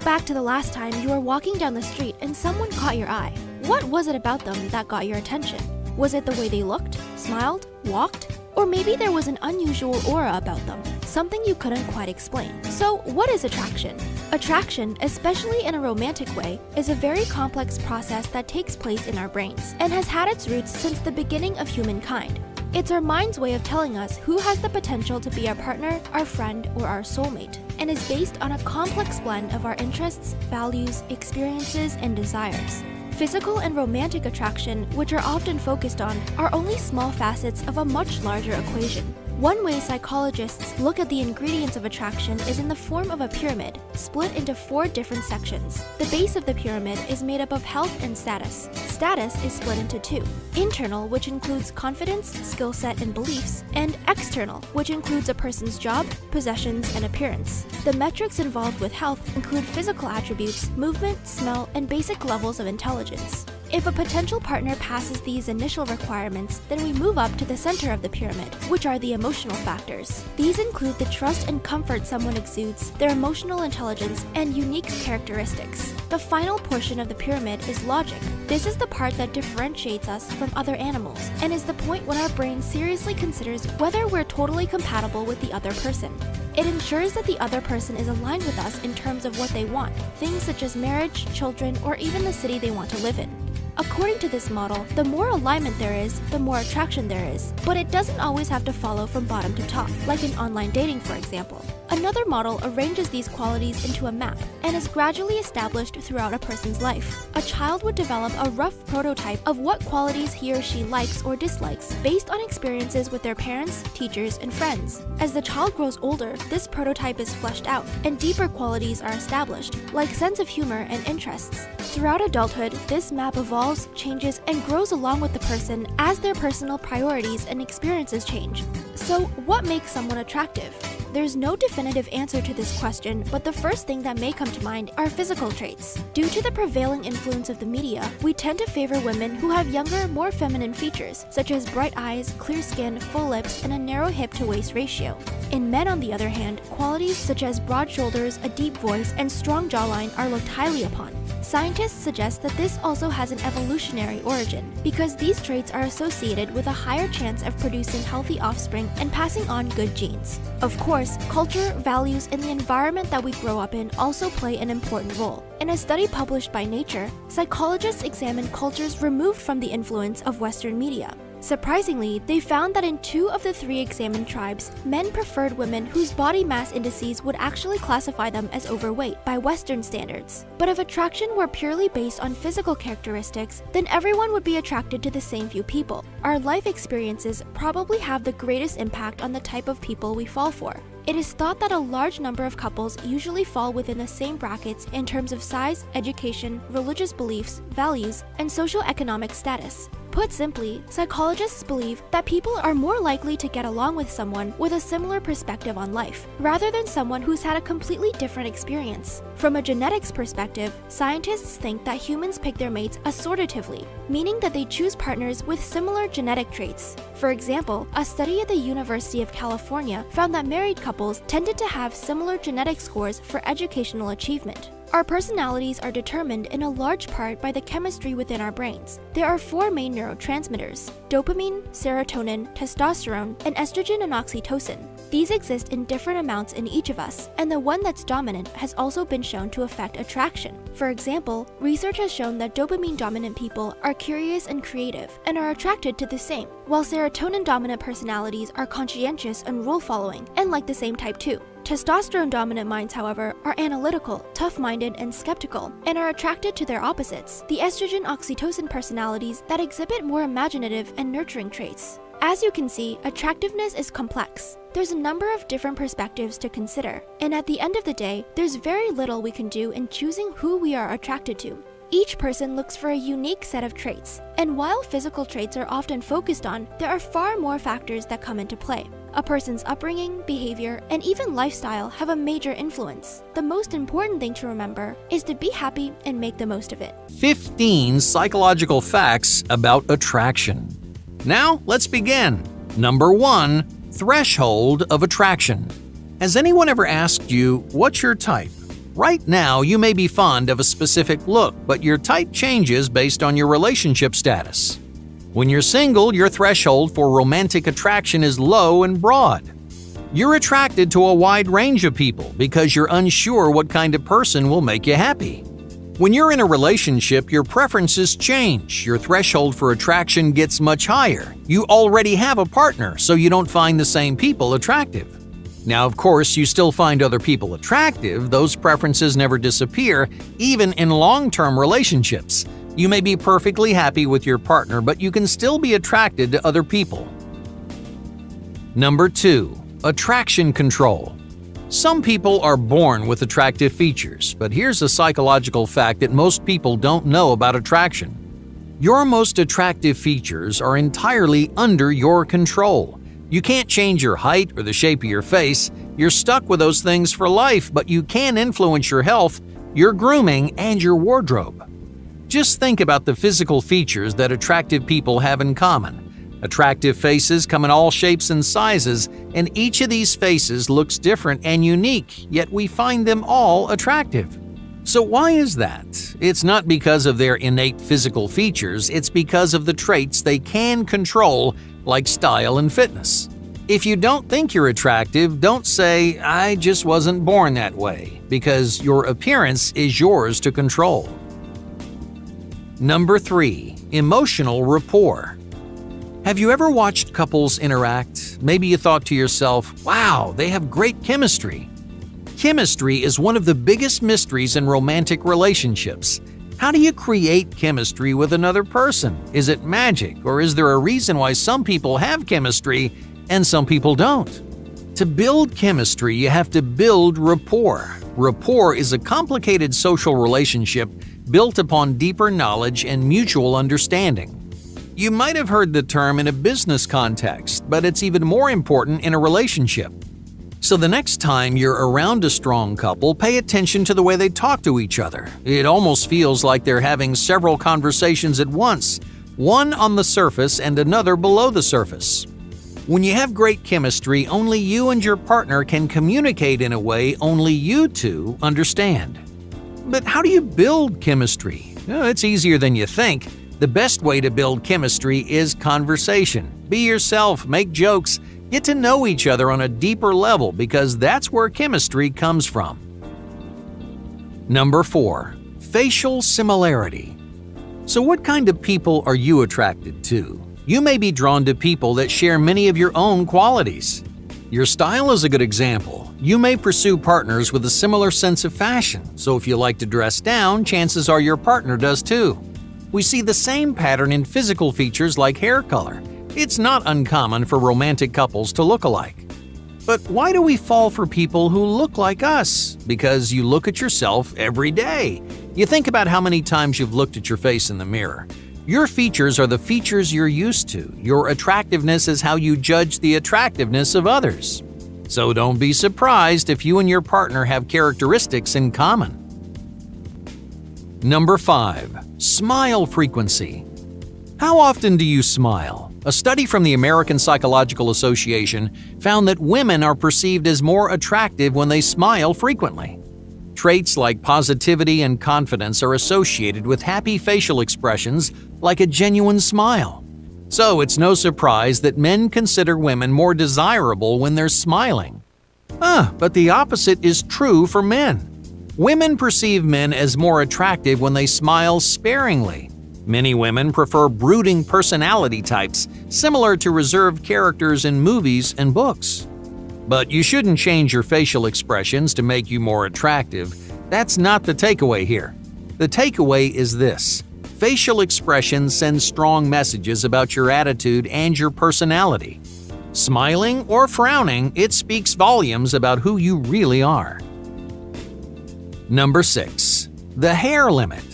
back to the last time you were walking down the street and someone caught your eye. What was it about them that got your attention? Was it the way they looked, smiled, walked? Or maybe there was an unusual aura about them, something you couldn't quite explain. So, what is attraction? Attraction, especially in a romantic way, is a very complex process that takes place in our brains and has had its roots since the beginning of humankind. It's our mind's way of telling us who has the potential to be our partner, our friend, or our soulmate, and is based on a complex blend of our interests, values, experiences, and desires. Physical and romantic attraction, which are often focused on, are only small facets of a much larger equation. One way psychologists look at the ingredients of attraction is in the form of a pyramid, split into 4 different sections. The base of the pyramid is made up of health and status. Status is split into 2. Internal, which includes confidence, skill set, and beliefs, and external, which includes a person's job, possessions, and appearance. The metrics involved with health include physical attributes, movement, smell, and basic levels of intelligence. If a potential partner passes these initial requirements, then we move up to the center of the pyramid, which are the emotional factors. These include the trust and comfort someone exudes, their emotional intelligence, and unique characteristics. The final portion of the pyramid is logic. This is the part that differentiates us from other animals, and is the point when our brain seriously considers whether we're totally compatible with the other person. It ensures that the other person is aligned with us in terms of what they want, things such as marriage, children, or even the city they want to live in. According to this model, the more alignment there is, the more attraction there is, but it doesn't always have to follow from bottom to top, like in online dating, for example. Another model arranges these qualities into a map and is gradually established throughout a person's life. A child would develop a rough prototype of what qualities he or she likes or dislikes based on experiences with their parents, teachers, and friends. As the child grows older, this prototype is fleshed out, and deeper qualities are established, like sense of humor and interests. Throughout adulthood, this map evolves, changes, and grows along with the person as their personal priorities and experiences change. So, what makes someone attractive? There's no definitive answer to this question, but the first thing that may come to mind are physical traits. Due to the prevailing influence of the media, we tend to favor women who have younger, more feminine features, such as bright eyes, clear skin, full lips, and a narrow hip-to-waist ratio. In men, on the other hand, qualities such as broad shoulders, a deep voice, and strong jawline are looked highly upon. Scientists suggest that this also has an evolutionary origin, because these traits are associated with a higher chance of producing healthy offspring and passing on good genes. Of course, culture, values, and the environment that we grow up in also play an important role. In a study published by Nature, psychologists examined cultures removed from the influence of Western media. Surprisingly, they found that in 2 of the 3 examined tribes, men preferred women whose body mass indices would actually classify them as overweight by Western standards. But if attraction were purely based on physical characteristics, then everyone would be attracted to the same few people. Our life experiences probably have the greatest impact on the type of people we fall for. It is thought that a large number of couples usually fall within the same brackets in terms of size, education, religious beliefs, values, and socioeconomic status. Put simply, psychologists believe that people are more likely to get along with someone with a similar perspective on life, rather than someone who's had a completely different experience. From a genetics perspective, scientists think that humans pick their mates assortatively, meaning that they choose partners with similar genetic traits. For example, a study at the University of California found that married couples tended to have similar genetic scores for educational achievement. Our personalities are determined in a large part by the chemistry within our brains. There are 4 main neurotransmitters: dopamine, serotonin, testosterone, and estrogen and oxytocin. These exist in different amounts in each of us, and the one that's dominant has also been shown to affect attraction. For example, research has shown that dopamine-dominant people are curious and creative, and are attracted to the same, while serotonin-dominant personalities are conscientious and rule-following, and like the same type too. Testosterone-dominant minds, however, are analytical, tough-minded, and skeptical, and are attracted to their opposites, the estrogen-oxytocin personalities that exhibit more imaginative and nurturing traits. As you can see, attractiveness is complex. There's a number of different perspectives to consider, and at the end of the day, there's very little we can do in choosing who we are attracted to. Each person looks for a unique set of traits, and while physical traits are often focused on, there are far more factors that come into play. A person's upbringing, behavior, and even lifestyle have a major influence. The most important thing to remember is to be happy and make the most of it. 15 psychological facts about attraction. Now, let's begin. Number 1. Threshold of attraction. Has anyone ever asked you, what's your type? Right now, you may be fond of a specific look, but your type changes based on your relationship status. When you're single, your threshold for romantic attraction is low and broad. You're attracted to a wide range of people because you're unsure what kind of person will make you happy. When you're in a relationship, your preferences change. Your threshold for attraction gets much higher. You already have a partner, so you don't find the same people attractive. Now, of course, you still find other people attractive. Those preferences never disappear, even in long-term relationships. You may be perfectly happy with your partner, but you can still be attracted to other people. Number 2. Attraction control. Some people are born with attractive features, but here's a psychological fact that most people don't know about attraction. Your most attractive features are entirely under your control. You can't change your height or the shape of your face. You're stuck with those things for life, but you can influence your health, your grooming, and your wardrobe. Just think about the physical features that attractive people have in common. Attractive faces come in all shapes and sizes, and each of these faces looks different and unique, yet we find them all attractive. So why is that? It's not because of their innate physical features, it's because of the traits they can control, like style and fitness. If you don't think you're attractive, don't say, "I just wasn't born that way," because your appearance is yours to control. Number 3. Emotional rapport. Have you ever watched couples interact? Maybe you thought to yourself, "Wow, they have great chemistry." Chemistry is one of the biggest mysteries in romantic relationships. How do you create chemistry with another person? Is it magic, or is there a reason why some people have chemistry and some people don't? To build chemistry, you have to build rapport. Rapport is a complicated social relationship built upon deeper knowledge and mutual understanding. You might have heard the term in a business context, but it's even more important in a relationship. So the next time you're around a strong couple, pay attention to the way they talk to each other. It almost feels like they're having several conversations at once, one on the surface and another below the surface. When you have great chemistry, only you and your partner can communicate in a way only you two understand. But how do you build chemistry? It's easier than you think. The best way to build chemistry is conversation. Be yourself, make jokes, get to know each other on a deeper level because that's where chemistry comes from. Number 4. Facial similarity. So what kind of people are you attracted to? You may be drawn to people that share many of your own qualities. Your style is a good example. You may pursue partners with a similar sense of fashion, so if you like to dress down, chances are your partner does too. We see the same pattern in physical features like hair color. It's not uncommon for romantic couples to look alike. But why do we fall for people who look like us? Because you look at yourself every day. You think about how many times you've looked at your face in the mirror. Your features are the features you're used to. Your attractiveness is how you judge the attractiveness of others. So don't be surprised if you and your partner have characteristics in common. Number 5. Smile frequency. How often do you smile? A study from the American Psychological Association found that women are perceived as more attractive when they smile frequently. Traits like positivity and confidence are associated with happy facial expressions like a genuine smile. So it's no surprise that men consider women more desirable when they're smiling. But the opposite is true for men. Women perceive men as more attractive when they smile sparingly. Many women prefer brooding personality types, similar to reserved characters in movies and books. But you shouldn't change your facial expressions to make you more attractive. That's not the takeaway here. The takeaway is this: facial expressions send strong messages about your attitude and your personality. Smiling or frowning, it speaks volumes about who you really are. Number 6. The hair limit.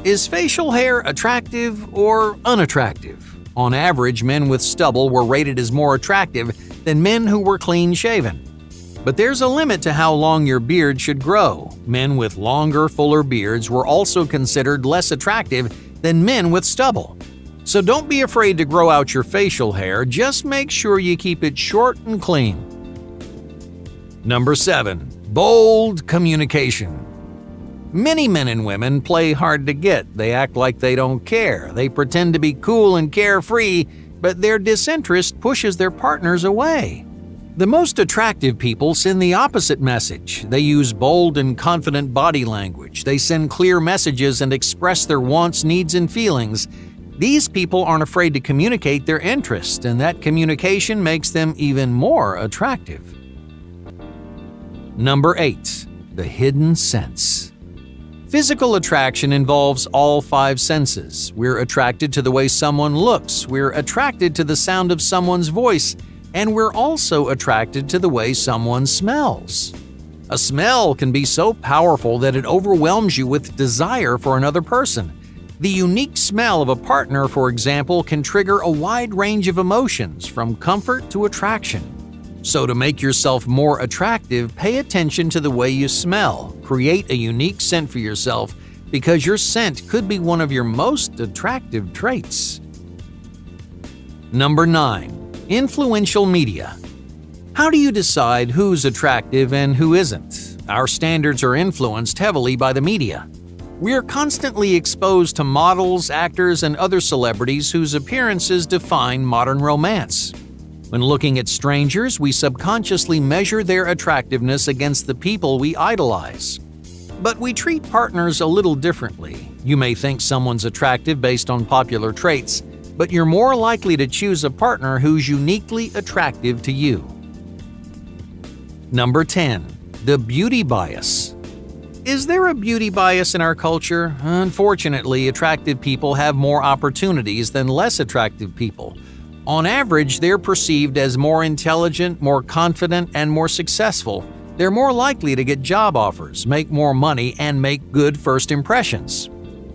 Is facial hair attractive or unattractive? On average, men with stubble were rated as more attractive than men who were clean-shaven. But there's a limit to how long your beard should grow. Men with longer, fuller beards were also considered less attractive than men with stubble. So don't be afraid to grow out your facial hair, just make sure you keep it short and clean. Number 7. Bold communication. Many men and women play hard to get. They act like they don't care. They pretend to be cool and carefree, but their disinterest pushes their partners away. The most attractive people send the opposite message. They use bold and confident body language. They send clear messages and express their wants, needs, and feelings. These people aren't afraid to communicate their interest, and that communication makes them even more attractive. Number 8. The hidden sense. Physical attraction involves all 5 senses. We're attracted to the way someone looks, we're attracted to the sound of someone's voice, and we're also attracted to the way someone smells. A smell can be so powerful that it overwhelms you with desire for another person. The unique smell of a partner, for example, can trigger a wide range of emotions, from comfort to attraction. So to make yourself more attractive, pay attention to the way you smell. Create a unique scent for yourself, because your scent could be one of your most attractive traits. Number 9. Influential media. How do you decide who's attractive and who isn't? Our standards are influenced heavily by the media. We are constantly exposed to models, actors, and other celebrities whose appearances define modern romance. When looking at strangers, we subconsciously measure their attractiveness against the people we idolize. But we treat partners a little differently. You may think someone's attractive based on popular traits, but you're more likely to choose a partner who's uniquely attractive to you. Number 10. The beauty bias. Is there a beauty bias in our culture? Unfortunately, attractive people have more opportunities than less attractive people. On average, they're perceived as more intelligent, more confident, and more successful. They're more likely to get job offers, make more money, and make good first impressions.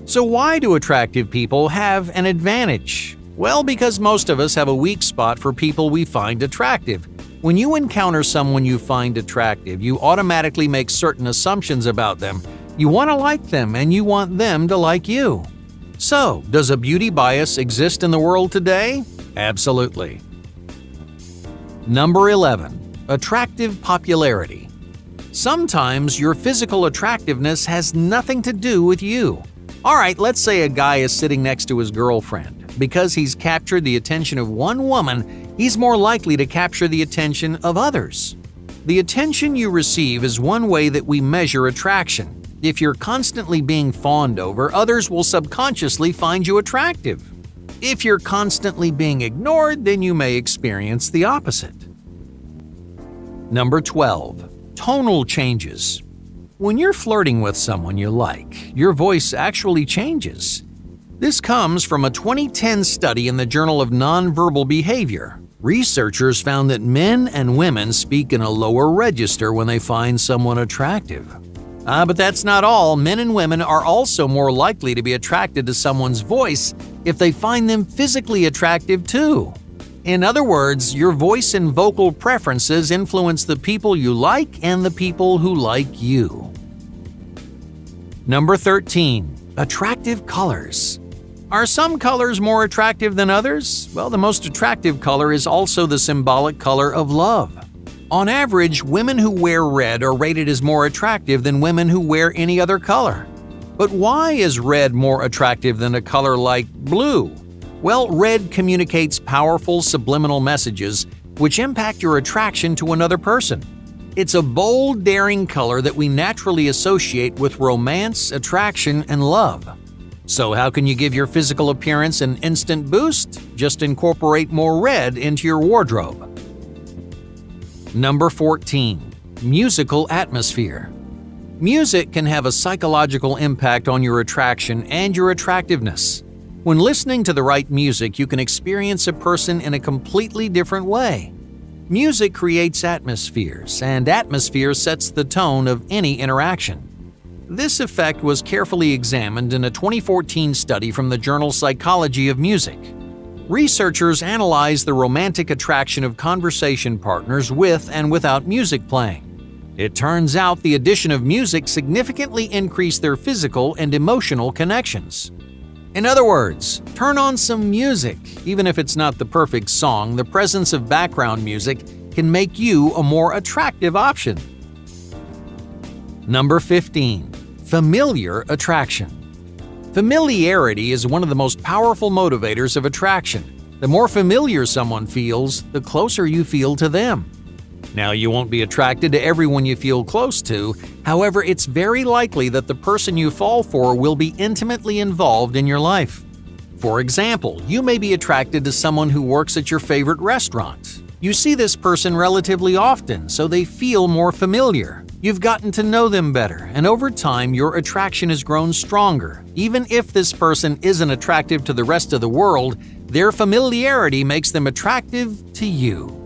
So why do attractive people have an advantage? Well, because most of us have a weak spot for people we find attractive. When you encounter someone you find attractive, you automatically make certain assumptions about them. You want to like them, and you want them to like you. So, does a beauty bias exist in the world today? Absolutely. Number 11. Attractive popularity. Sometimes your physical attractiveness has nothing to do with you. Alright, let's say a guy is sitting next to his girlfriend. Because he's captured the attention of one woman, he's more likely to capture the attention of others. The attention you receive is one way that we measure attraction. If you're constantly being fawned over, others will subconsciously find you attractive. If you're constantly being ignored, then you may experience the opposite. Number 12. Tonal changes. When you're flirting with someone you like, your voice actually changes. This comes from a 2010 study in the Journal of Nonverbal Behavior. Researchers found that men and women speak in a lower register when they find someone attractive. But that's not all. Men and women are also more likely to be attracted to someone's voice if they find them physically attractive too. In other words, your voice and vocal preferences influence the people you like and the people who like you. Number 13. Attractive colors. Are some colors more attractive than others? Well, the most attractive color is also the symbolic color of love. On average, women who wear red are rated as more attractive than women who wear any other color. But why is red more attractive than a color like blue? Well, red communicates powerful subliminal messages which impact your attraction to another person. It's a bold, daring color that we naturally associate with romance, attraction, and love. So how can you give your physical appearance an instant boost? Just incorporate more red into your wardrobe. Number 14. Musical atmosphere. Music can have a psychological impact on your attraction and your attractiveness. When listening to the right music, you can experience a person in a completely different way. Music creates atmospheres, and atmosphere sets the tone of any interaction. This effect was carefully examined in a 2014 study from the journal Psychology of Music. Researchers analyzed the romantic attraction of conversation partners with and without music playing. It turns out the addition of music significantly increased their physical and emotional connections. In other words, turn on some music. Even if it's not the perfect song, the presence of background music can make you a more attractive option. Number 15. familiar attraction. Familiarity is one of the most powerful motivators of attraction. The more familiar someone feels, the closer you feel to them. Now, you won't be attracted to everyone you feel close to. However, it's very likely that the person you fall for will be intimately involved in your life. For example, you may be attracted to someone who works at your favorite restaurant. You see this person relatively often, so they feel more familiar. You've gotten to know them better, and over time, your attraction has grown stronger. Even if this person isn't attractive to the rest of the world, their familiarity makes them attractive to you.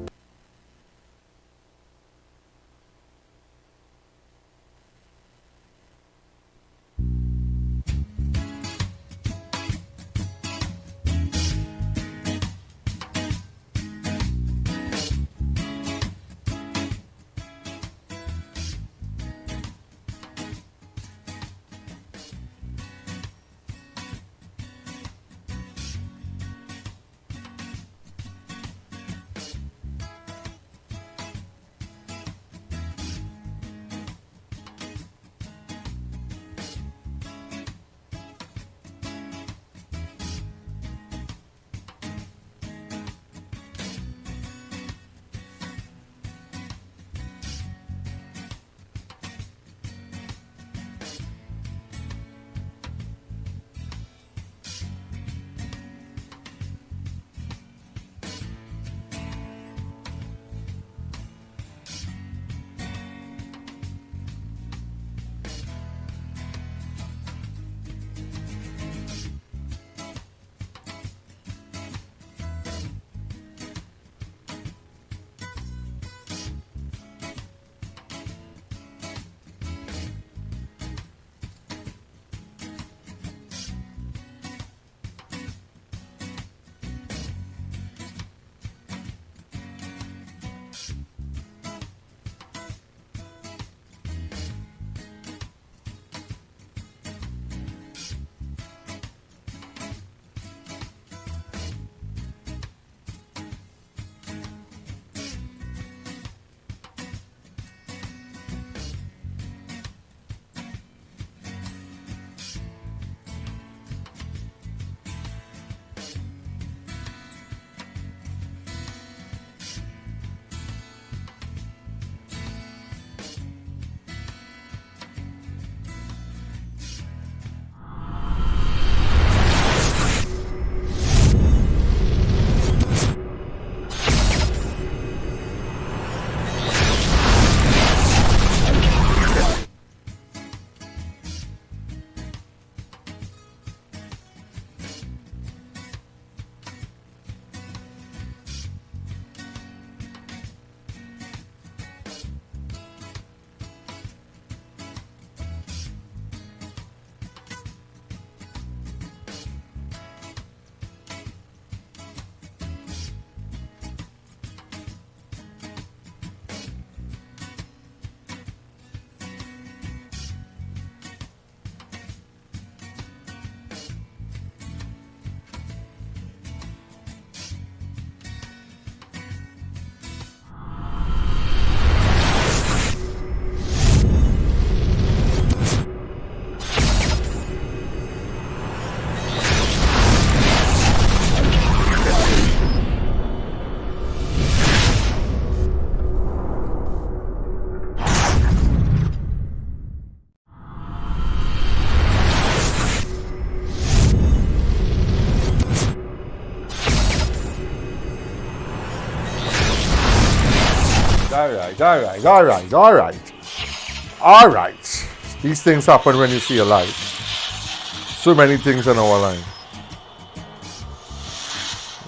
All right. These things happen when you see a light. So many things in our life.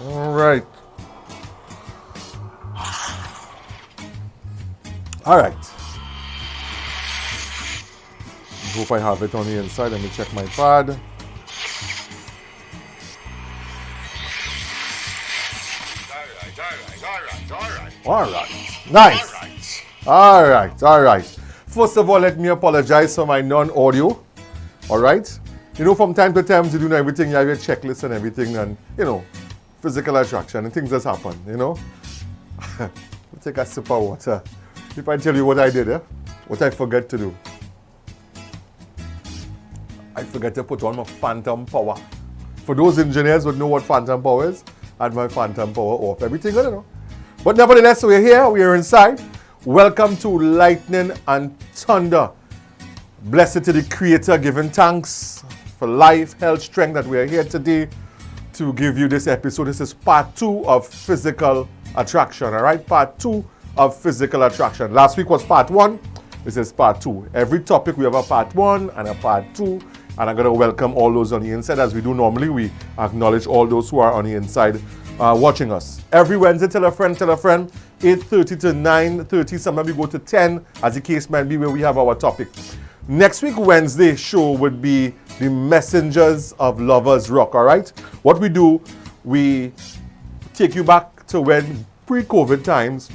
All right. All right. Hope I have it on the inside. Let me check my pad. All right. Nice. All right. First of all, let me apologize for my non-audio. All right. You know, from time to time, you do everything, you have your checklist and everything, and, you know, physical attraction, and things just happen, you know. Take a sip of water. If I tell you what I did, what I forgot to do. forget to put on my phantom power. For those engineers who know what phantom power is, I had my phantom power off. Everything good, you know. But nevertheless, we're here, we're inside. Welcome to Lightning and Thunder. Blessed to the Creator, giving thanks for life, health, strength that we are here today to give you this episode. This is part 2 of physical attraction, all right? Part 2 of physical attraction. Last week was part 1. This is part 2. Every topic we have a part 1 and a part 2. And I'm going to welcome all those on the inside. As we do normally, we acknowledge all those who are on the inside watching us. Every Wednesday, tell a friend, 8:30 to 9:30. Sometimes we go to 10, as the case might be, where we have our topic. Next week, Wednesday show would be the Messengers of Lovers Rock, all right? What we do, we take you back to when pre-COVID times,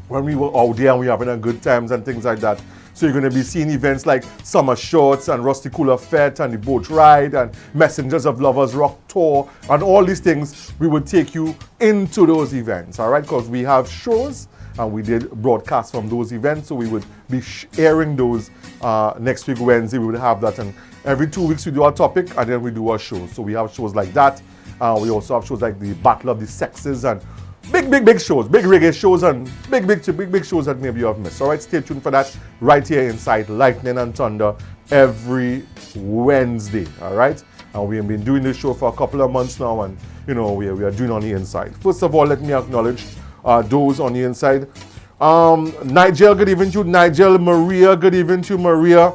when we were out there and we were having a good times and things like that. So you're going to be seeing events like Summer Shorts and Rusty Cooler Fete and the Boat Ride and Messengers of Lovers Rock Tour and all these things. We would take you into those events, all right? Because we have shows and we did broadcast from those events. So we would be airing those next week, Wednesday. We would have that. And every 2 weeks we do a topic and then we do a show. So we have shows like that. We also have shows like the Battle of the Sexes and big shows, big reggae shows and big shows that maybe you have missed. All right, stay tuned for that right here inside Lightning and Thunder every Wednesday. All right, and we have been doing this show for a couple of months now, and you know we are doing on the inside. First of all, let me acknowledge those on the inside. Nigel, good evening to you. Nigel, Maria, good evening to you, Maria.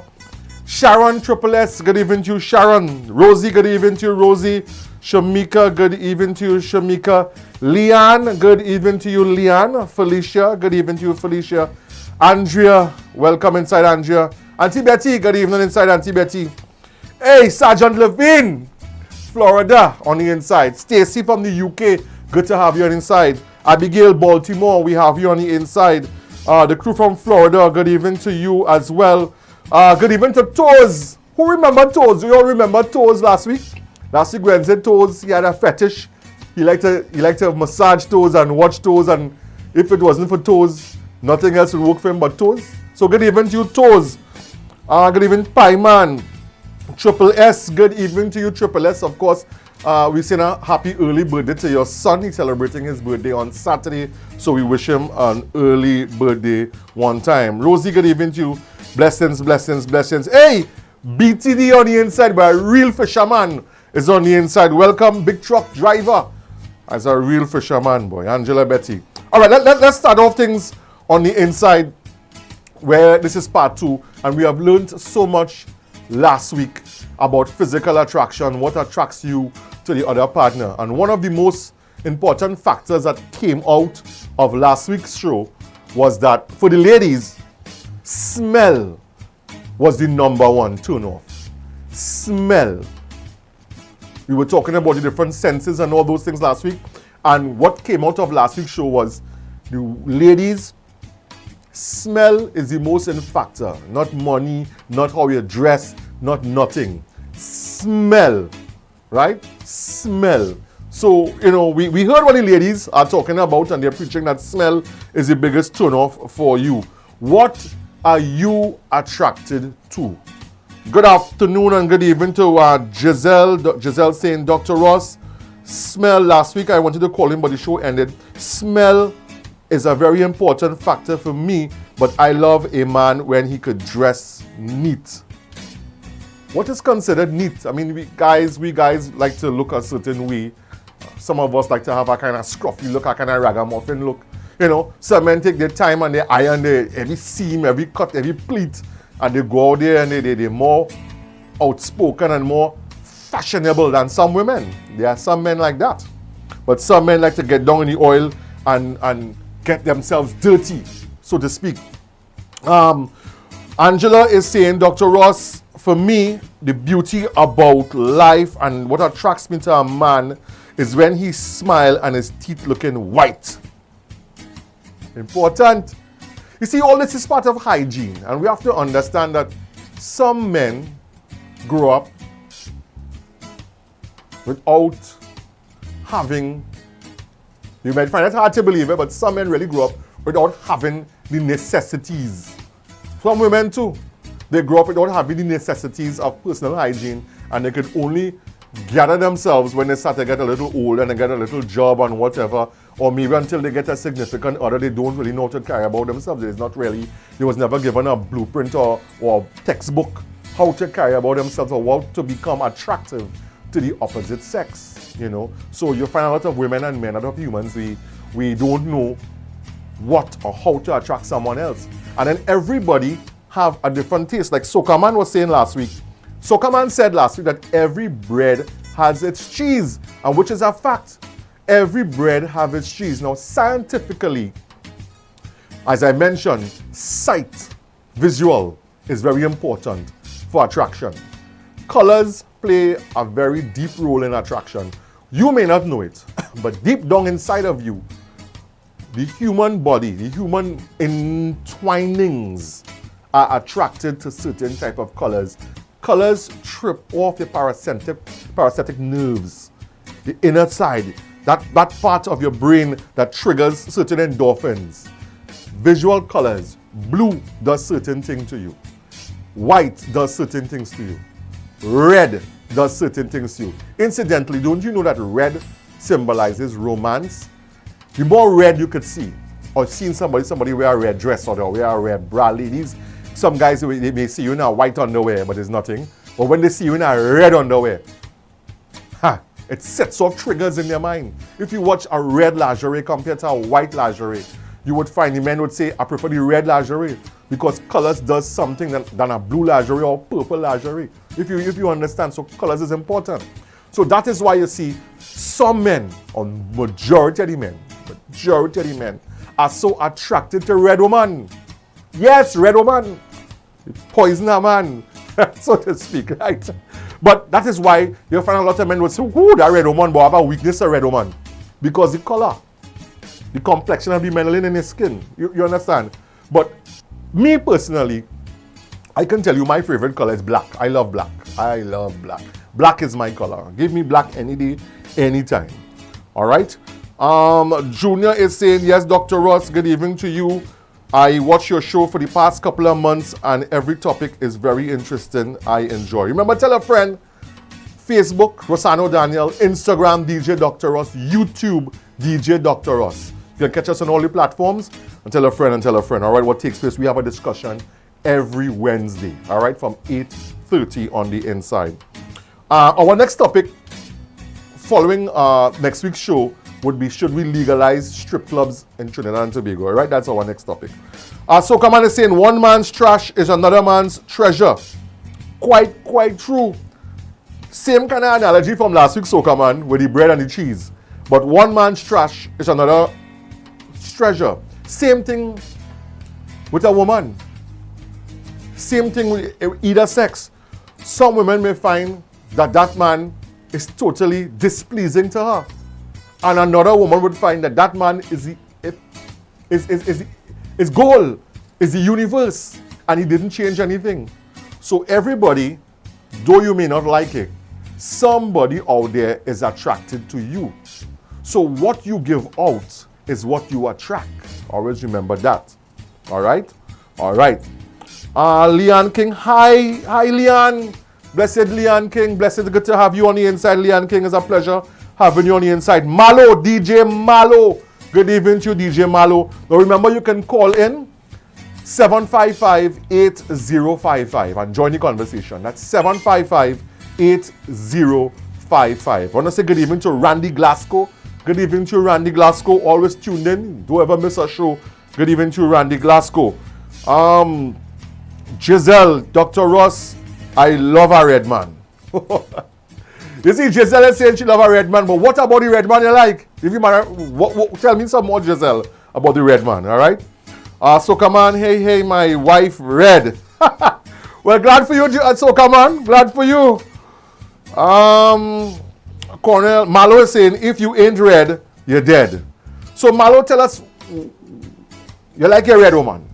Sharon, Triple S, good evening to you, Sharon. Rosie, good evening to you, Rosie. Shamika, good evening to you, Shamika. Leanne, good evening to you, Leanne. Felicia, good evening to you, Felicia. Andrea, welcome inside, Andrea. Auntie Betty, good evening inside, Auntie Betty. Hey, Sergeant Levine, Florida, on the inside. Stacy from the UK, good to have you on the inside. Abigail, Baltimore, we have you on the inside. The crew from Florida, good evening to you as well. Good evening to Toes. Who remember Toes? You all remember Toes last week? Last week Wednesday, Toes, he had a fetish. He liked to massage toes and watch toes, and if it wasn't for toes, nothing else would work for him but toes. So good evening to you, Toes. Good evening, Pieman. Triple S, good evening to you, Triple S. Of course, we send a happy early birthday to your son. He's celebrating his birthday on Saturday, so we wish him an early birthday one time. Rosie, good evening to you. Blessings, blessings, blessings. Hey, BTD on the inside by a real fisherman is on the inside. Welcome, big truck driver. As a real fisherman, boy. Angela Betty. All right, let's start off things on the inside, where this is part 2, and we have learned so much last week about physical attraction, what attracts you to the other partner. And one of the most important factors that came out of last week's show was that for the ladies, smell was the number one turn-off. Smell. We were talking about the different senses and all those things last week. And what came out of last week's show was the ladies, smell is the most important factor. Not money, not how you dress, not nothing. Smell, right? Smell. So, you know, we heard what the ladies are talking about, and they're preaching that smell is the biggest turn-off for you. What are you attracted to? Good afternoon and good evening to Giselle. Giselle saying, Dr. Ross, smell, last week I wanted to call him, but the show ended. Smell is a very important factor for me, but I love a man when he could dress neat. What is considered neat? I mean, we guys like to look a certain way. Some of us like to have a kind of scruffy look, a kind of ragamuffin look. You know, some men take their time and they iron every seam, every cut, every pleat. And they go out there and they're more outspoken and more fashionable than some women. There are some men like that. But some men like to get down in the oil and get themselves dirty, so to speak. Angela is saying, Dr. Ross, for me, the beauty about life and what attracts me to a man is when he smiles and his teeth looking white. Important. You see, all this is part of hygiene, and we have to understand that some men grow up without having, you might find it hard to believe it, but some men really grow up without having the necessities. Some women too, they grow up without having the necessities of personal hygiene and they could only gather themselves when they start to get a little old and they get a little job and whatever, or maybe until they get a significant other, they don't really know how to care about themselves. It's not really, they was never given a blueprint or textbook how to care about themselves or how to become attractive to the opposite sex, you know. So you find a lot of women and men, a lot of humans, we don't know what or how to attract someone else. And then everybody have a different taste. Like Soca Man was saying last week. Soca Man said last week that every bread has its cheese, and which is a fact. Every bread has its cheese. Now, scientifically, as I mentioned, sight, visual, is very important for attraction. Colors play a very deep role in attraction. You may not know it, but deep down inside of you, the human body, the human entwinings are attracted to certain type of colors. Colors trip off your parasympathetic nerves, the inner side, that part of your brain that triggers certain endorphins. Visual colors, blue does certain things to you. White does certain things to you. Red does certain things to you. Incidentally, don't you know that red symbolizes romance? The more red you could see, or seeing somebody wear a red dress or they wear a red bra, ladies, some guys, they may see you in a white underwear, but it's nothing. But when they see you in a red underwear, it sets off triggers in their mind. If you watch a red lingerie compared to a white lingerie, you would find the men would say, I prefer the red lingerie because colors does something than a blue lingerie or purple lingerie. If you understand, so colors is important. So that is why you see some men, or majority of the men, are so attracted to red woman. Yes, red woman. Poison a man, so to speak, right? But that is why you find a lot of men would say, ooh, that red woman, but I have a weakness to red woman. Because the color, the complexion of the melanin in his skin. You understand? But me personally, I can tell you my favorite color is black. I love black. Black is my color. Give me black any day, anytime. All right? Junior is saying, yes, Dr. Ross, good evening to you. I watch your show for the past couple of months and every topic is very interesting. I enjoy. Remember, tell a friend. Facebook, Rossano Daniel. Instagram, DJ Dr. Ross. YouTube, DJ Dr. Ross. You can catch us on all the platforms. And tell a friend and tell a friend. All right, what takes place? We have a discussion every Wednesday. All right, from 8:30 on the inside. Our next topic, following next week's show, would be, should we legalize strip clubs in Trinidad and Tobago? All right, that's our next topic. So Kaman is saying, one man's trash is another man's treasure. Quite true. Same kind of analogy from last week's Soca Man with the bread and the cheese. But one man's trash is another treasure. Same thing with a woman. Same thing with either sex. Some women may find that man is totally displeasing to her. And another woman would find that man is goal, is the universe, and he didn't change anything. So everybody, though you may not like it, somebody out there is attracted to you. So what you give out is what you attract. Always remember that. All right? All right. Leon King, hi Leon. Blessed Leon King, blessed, good to have you on the inside. Leon King, is a pleasure having you on the inside. Malo, DJ Malo. Good evening to you, DJ Malo. Now remember, you can call in 755-8055 and join the conversation. That's 755-8055. I want to say good evening to Randy Glasgow. Good evening to Randy Glasgow. Always tuned in. Don't ever miss a show. Good evening to Randy Glasgow. Giselle, Dr. Ross, I love a red man. You see, Giselle is saying she love a red man, but what about the red man you like? If you tell me some more, Giselle, about the red man, all right? So come on, hey, my wife, red. Well, glad for you, so come on, glad for you. Cornell, Malo is saying, if you ain't red, you're dead. So Malo, tell us, you like a red woman.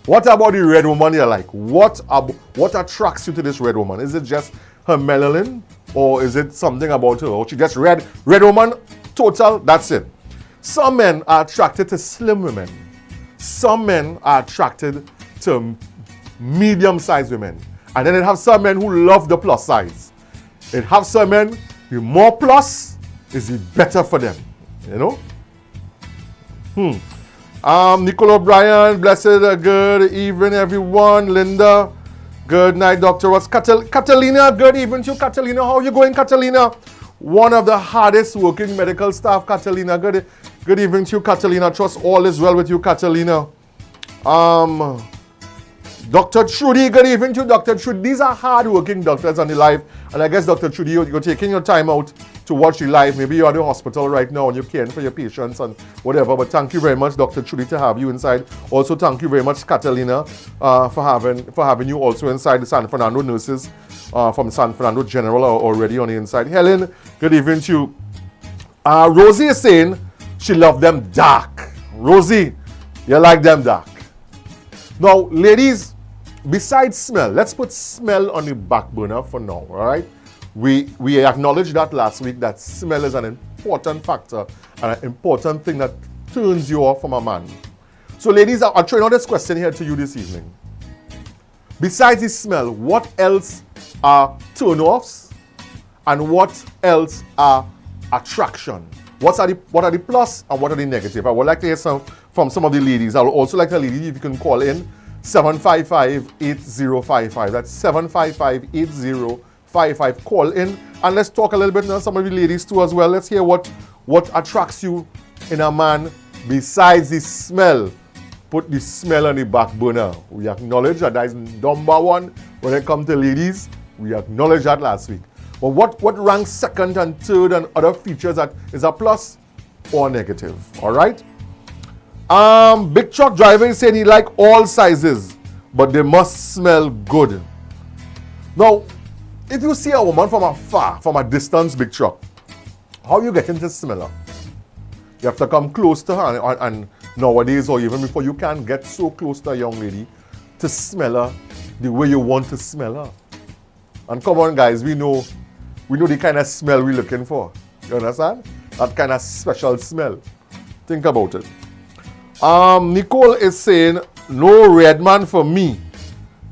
What about the red woman you like? What attracts you to this red woman? Is it just her melanin? Or is it something about her? Or she just red woman, total, that's it. Some men are attracted to slim women. Some men are attracted to medium-sized women. And then they have some men who love the plus size. It have some men, the more plus is the better for them. You know? Nicole O'Brien, blessed good evening everyone. Linda, good night, Dr. Ross. Catalina, good evening to you, Catalina. How are you going, Catalina? One of the hardest working medical staff, Catalina. Good evening to you, Catalina. Trust all is well with you, Catalina. Dr. Trudy, good evening to you, Dr. Trudy. These are hard-working doctors on the live. And I guess, Dr. Trudy, you're taking your time out to watch the live. Maybe you're at the hospital right now and you're caring for your patients and whatever. But thank you very much, Dr. Trudy, to have you inside. Also, thank you very much, Catalina, for having you also inside. The San Fernando nurses from San Fernando General are already on the inside. Helen, good evening to you. Rosie is saying she loved them dark. Rosie, you like them dark. Now, ladies, besides smell, let's put smell on the back burner for now, all right? We acknowledged that last week, that smell is an important factor and an important thing that turns you off from a man. So, ladies, I'll throw out this question here to you this evening. Besides the smell, what else are turn-offs and what else are attraction? What are the plus and what are the negative? I would like to hear from some of the ladies. I would also like the ladies, if you can call in 755-8055. That's 755-8055. Call in and let's talk a little bit now. Some of the ladies too as well. Let's hear what attracts you in a man besides the smell. Put the smell on the back burner. We acknowledge that is number one when it comes to ladies. We acknowledged that last week. But what ranks second and third and other features that is a plus or negative? All right. Big truck driver is saying he like all sizes, but they must smell good. Now, if you see a woman from afar, from a distance, big truck, how you getting to smell her? You have to come close to her, and nowadays, or even before, you can't get so close to a young lady to smell her the way you want to smell her. And come on, guys, we know the kind of smell we're looking for. You understand? That kind of special smell. Think about it. Nicole is saying, no red man for me.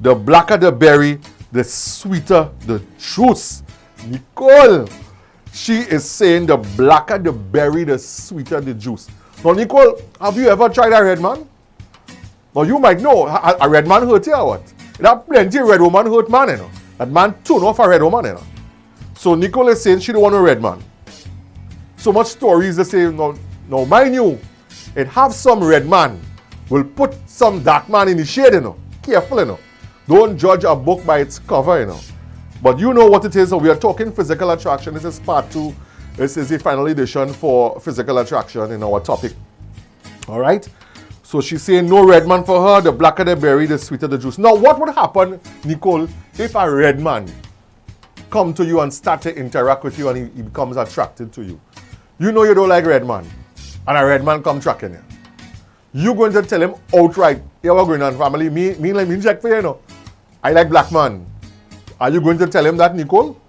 The blacker the berry, the sweeter the juice. Nicole, she is saying the blacker the berry, the sweeter the juice. Now, Nicole, have you ever tried a red man? Now, you might know, a red man hurt you or what? There are plenty of red woman hurt man, you know. That man turn off a red woman, you know. So, Nicole is saying she don't want a red man. So much stories they say, now mind you, it have some red man will put some dark man in the shade, you know. Careful, you know. Don't judge a book by its cover, you know. But you know what it is. So we are talking physical attraction. This is part 2. This is the final edition for physical attraction in our topic. All right. So she's saying no red man for her. The blacker the berry, the sweeter the juice. Now, what would happen, Nicole, if a red man come to you and start to interact with you and he becomes attracted to you? You know you don't like red man, and a red man come tracking you. You going to tell him outright, yeah, we're going on family. Me check for you, you know. I like black man. Are you going to tell him that, Nicole?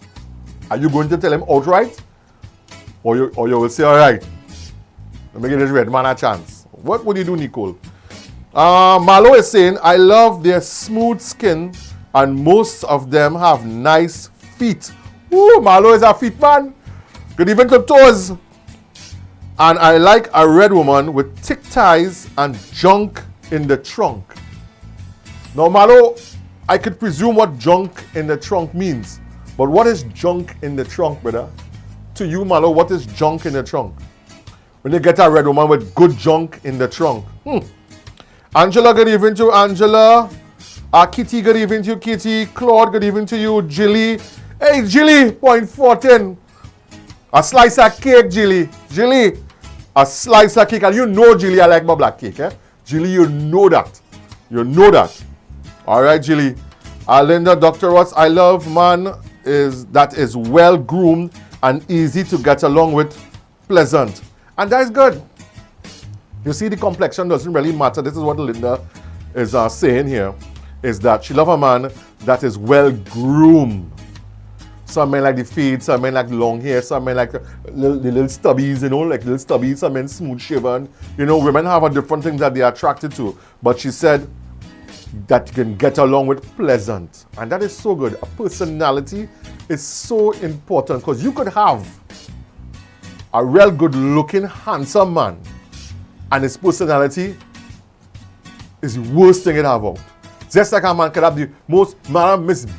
Are you going to tell him outright? Or you will say, all right, let me give this red man a chance. What would you do, Nicole? Marlo is saying, I love their smooth skin and most of them have nice feet. Ooh, Marlo is a feet man. Good evening to toes. And I like a red woman with thick thighs and junk in the trunk. Now, Marlo, I could presume what junk in the trunk means. But what is junk in the trunk, brother? To you, Marlo, what is junk in the trunk? When you get a red woman with good junk in the trunk. Angela, good evening to you, Angela. Kitty, good evening to you, Kitty. Claude, good evening to you. Jilly. Hey, Jilly, point 14. A slice of cake, Jilly. Jilly, a slice of cake. And you know, Jilly, I like my black cake. Jilly, you know that. You know that. All right, Jilly. Linda, Dr. Ross, I love man that is well groomed and easy to get along with, pleasant. And that is good. You see, the complexion doesn't really matter. This is what Linda is saying here, is that she loves a man that is well groomed. Some men like the fade, some men like long hair, some men like the little stubbies, you know, like little stubbies, some men smooth shaven. You know, women have a different things that they are attracted to. But she said, that you can get along with, pleasant. And that is so good. A personality is so important because you could have a real good looking, handsome man and his personality is the worst thing it have out. Just like a man could have the most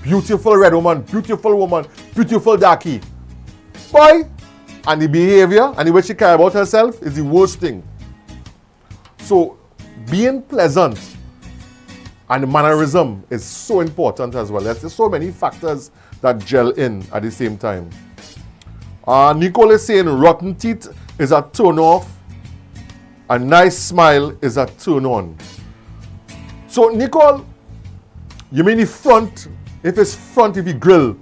beautiful red woman, beautiful darkie. Boy, and the behavior and the way she care about herself is the worst thing. So being pleasant and the mannerism is so important as well. There's so many factors that gel in at the same time. Nicole is saying rotten teeth is a turn off. A nice smile is a turn on. So Nicole, you mean the front, if it's front, if you grill.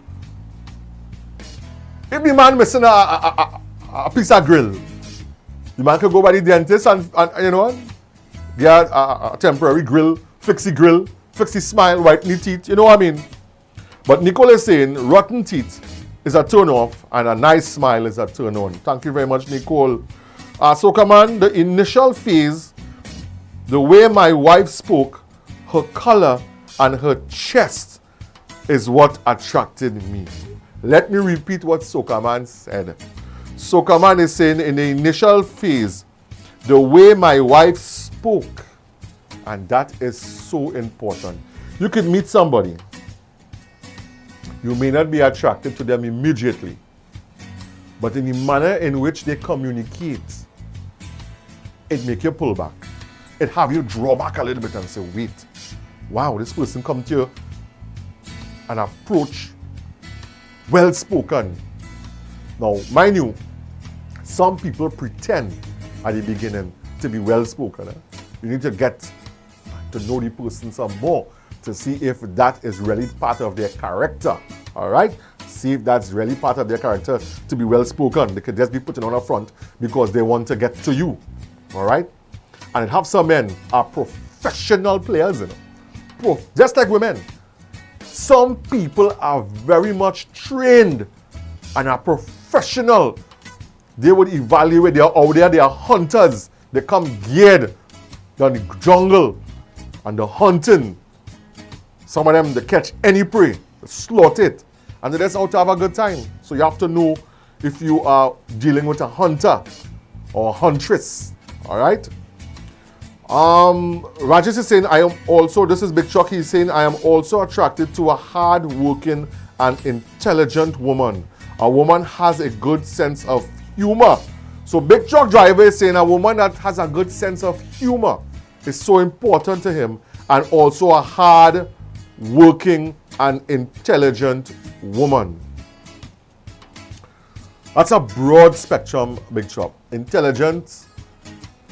If the man missing a piece of grill, the man can go by the dentist and you know, get a temporary grill, fix the smile, whiten the teeth, you know what I mean? But Nicole is saying rotten teeth is a turn off and a nice smile is a turn on. Thank you very much, Nicole. So come on, the initial phase, the way my wife spoke, her color and her chest is what attracted me. Let me repeat what Sokaman said. Sokaman is saying in the initial phase, the way my wife spoke, and that is so important. You could meet somebody. You may not be attracted to them immediately, but in the manner in which they communicate, it make you pull back. It have you draw back a little bit and say, wait, wow, this person come to you and approach well spoken. Now, mind you, some people pretend at the beginning to be well spoken. You need to get to know the person some more to see if that is really part of their character. All right? See if that's really part of their character to be well spoken. They could just be putting on a front because they want to get to you. All right? And have some men are professional players, you know. Just like women. Some people are very much trained and are professional. They would evaluate, they are out there, they are hunters. They come geared down the jungle and they're hunting. Some of them, they catch any prey, they slaughter it, and they're just out to have a good time. So you have to know if you are dealing with a hunter or a huntress, all right? Rajesh is saying, I am also, this is Big Chuck, he's saying, I am also attracted to a hard-working and intelligent woman. A woman has a good sense of humor. So Big Truck Driver is saying a woman that has a good sense of humor is so important to him, and also a hard-working and intelligent woman. That's a broad spectrum, Big Truck. Intelligence.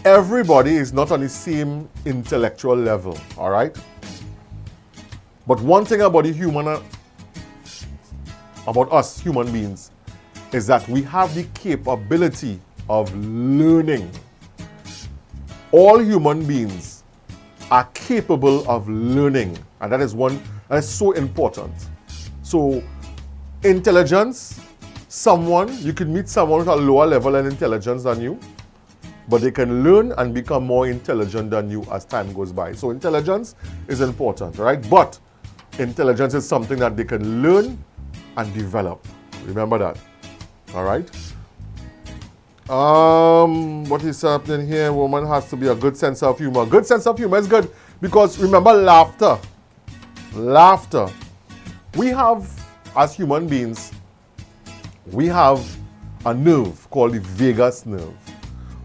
Everybody is not on the same intellectual level, all right? But one thing about about us human beings, is that we have the capability of learning. All human beings are capable of learning, and that is so important. So, intelligence, you could meet someone with a lower level of intelligence than you, but they can learn and become more intelligent than you as time goes by. So intelligence is important, right? But intelligence is something that they can learn and develop. Remember that, all right? What is happening here? Woman has to be a good sense of humor. Good sense of humor is good because remember laughter. Laughter. We have, as human beings, we have a nerve called the vagus nerve.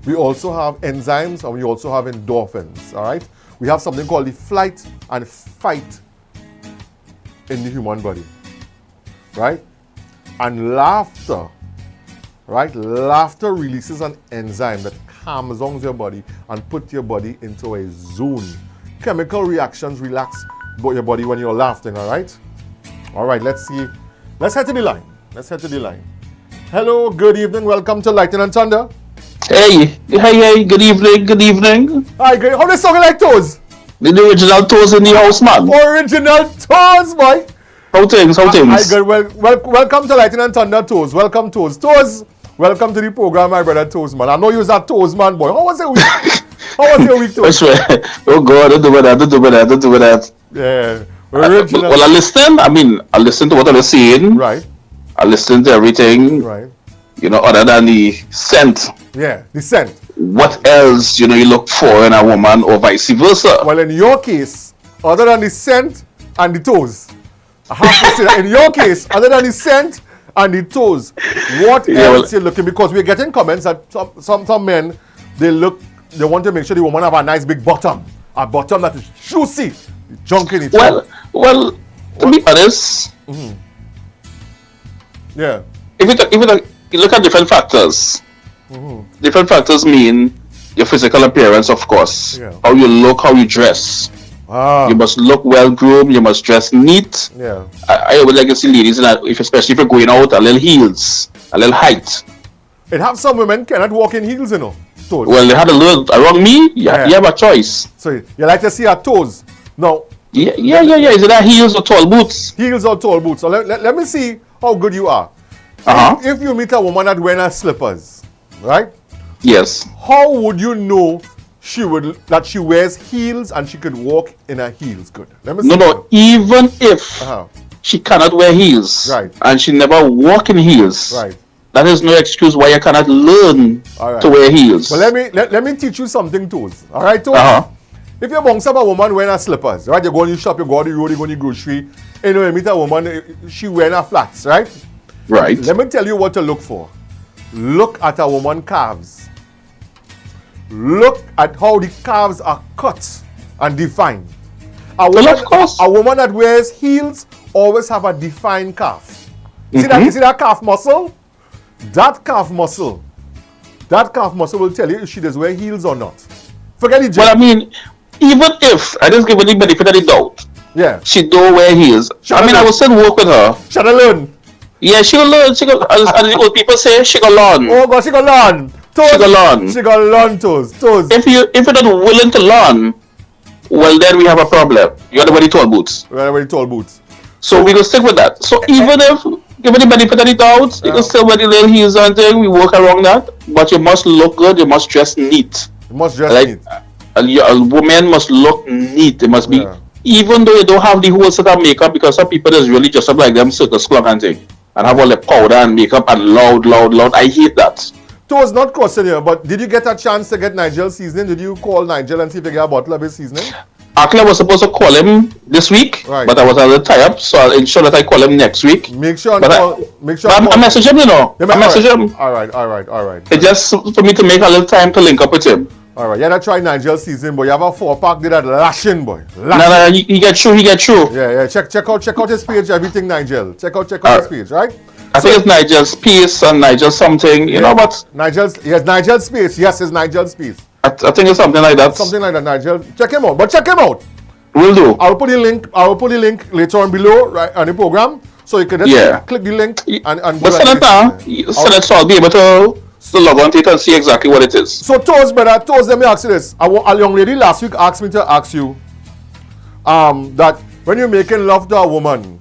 We also have enzymes and we also have endorphins, all right? We have something called the flight and fight in the human body, right? And laughter, right? Laughter releases an enzyme that calms down your body and puts your body into a zone. Chemical reactions relax your body when you're laughing, all right? All right, let's see. Let's head to the line. Hello, good evening. Welcome to Lightning and Thunder. Hey, good evening. Hi, good. How they sound like Toes? The original Toes in the house, man. Original Toes, boy. How things? Hi, good. Welcome to Lightning and Thunder, Toes. Welcome, Toes. Toes, welcome to the program, my brother Toes, man. I know you're a Toes, man, boy. How was your week? How was your week, Toes? Oh, God, don't do that. Yeah. Original. Well, I listen to what I was saying. Right. I listen to everything, Right. other than the scent. Yeah. The scent. What else, you look for in a woman or vice versa? Well, in your case, other than the scent and the toes, I have to say that in your case, other than the scent and the toes, what else you're looking? Because we're getting comments that some men, they want to make sure the woman have a nice big bottom, a bottom that is juicy, junk in it. Well, to be honest, yeah, if you look at different factors, different factors mean your physical appearance, of course. Yeah. How you look, how you dress. You must look well groomed. You must dress neat. Yeah. I would like to see ladies, especially if you're going out, a little heels, a little height. It have some women cannot walk in heels, toes. Well, they had a little around me. Yeah. You have a choice. So you like to see her toes. Now, Yeah. Is it that heels or tall boots? heels or tall boots. So let me see how good you are. If you meet a woman that wearing her slippers, right? Yes. How would you know that she wears heels and she could walk in her heels good? Let me see. No. Even if Uh-huh. she cannot wear heels, Right. and she never walk in heels, Right. that is no excuse why you cannot learn All right. to wear heels. But let me teach you something, Toes. All right, Toes? Uh-huh. If you bounce up a woman wearing her slippers, right? You go on the shop, you go on the road, you go on the grocery, you meet a woman, she wearing her flats, right? Right. Let me tell you what to look for. Look at a woman's calves. Look at how the calves are cut and defined. Of course. A woman that wears heels always have a defined calf. You see that calf muscle? That calf muscle will tell you if she does wear heels or not. Forget the Well, gym. even if I just give her the benefit of the doubt, Yeah. she don't wear heels. I will still work with her. Should I learn? Yeah, she will learn. As the old people say, she will learn. Oh God, she gonna learn. Toes. She gonna learn. She gonna learn, Toes. If you're not willing to learn, well, then we have a problem. You got to wear the tall boots. Very tall boots. So we will stick with that. So even if give her the benefit of the doubt, you can still wear the little heels and thing. We work around that, but you must look good. You must dress neat. You must dress Like neat. a woman must look neat. It must be, Yeah. even though you don't have the whole set of makeup, because some people is really just up like them circus clown and thing, and have all the powder and makeup and loud. I hate that. Toes, not question here, but did you get a chance to get Nigel seasoning? Did you call Nigel and see if you get a bottle of his seasoning? Actually, I was supposed to call him this week, Right. but I was a little tied up, so I'll ensure that I call him next week. Make sure But I message him, I message him. All right. It's just for me to make a little time to link up with him. All right. You had to try Nigel seasoning, boy. You have a 4-pack, did that lashing, boy. No, he get through. Yeah. Check out his page, everything, Nigel. Check out his page, right? I think it's Nigel's Peace and Nigel something, you know what? Nigel's Space. Yes, it's Nigel's Space. I think it's something like that. Something like that, Nigel. Check him out. But check him out. Will do. I will put the link later on below, right, on the program, so you can just click the link and But send it now. Send it so I'll be able to log on to it and see exactly what it is. So Toes, let me ask you this. A young lady last week asked me to ask you that when you're making love to a woman,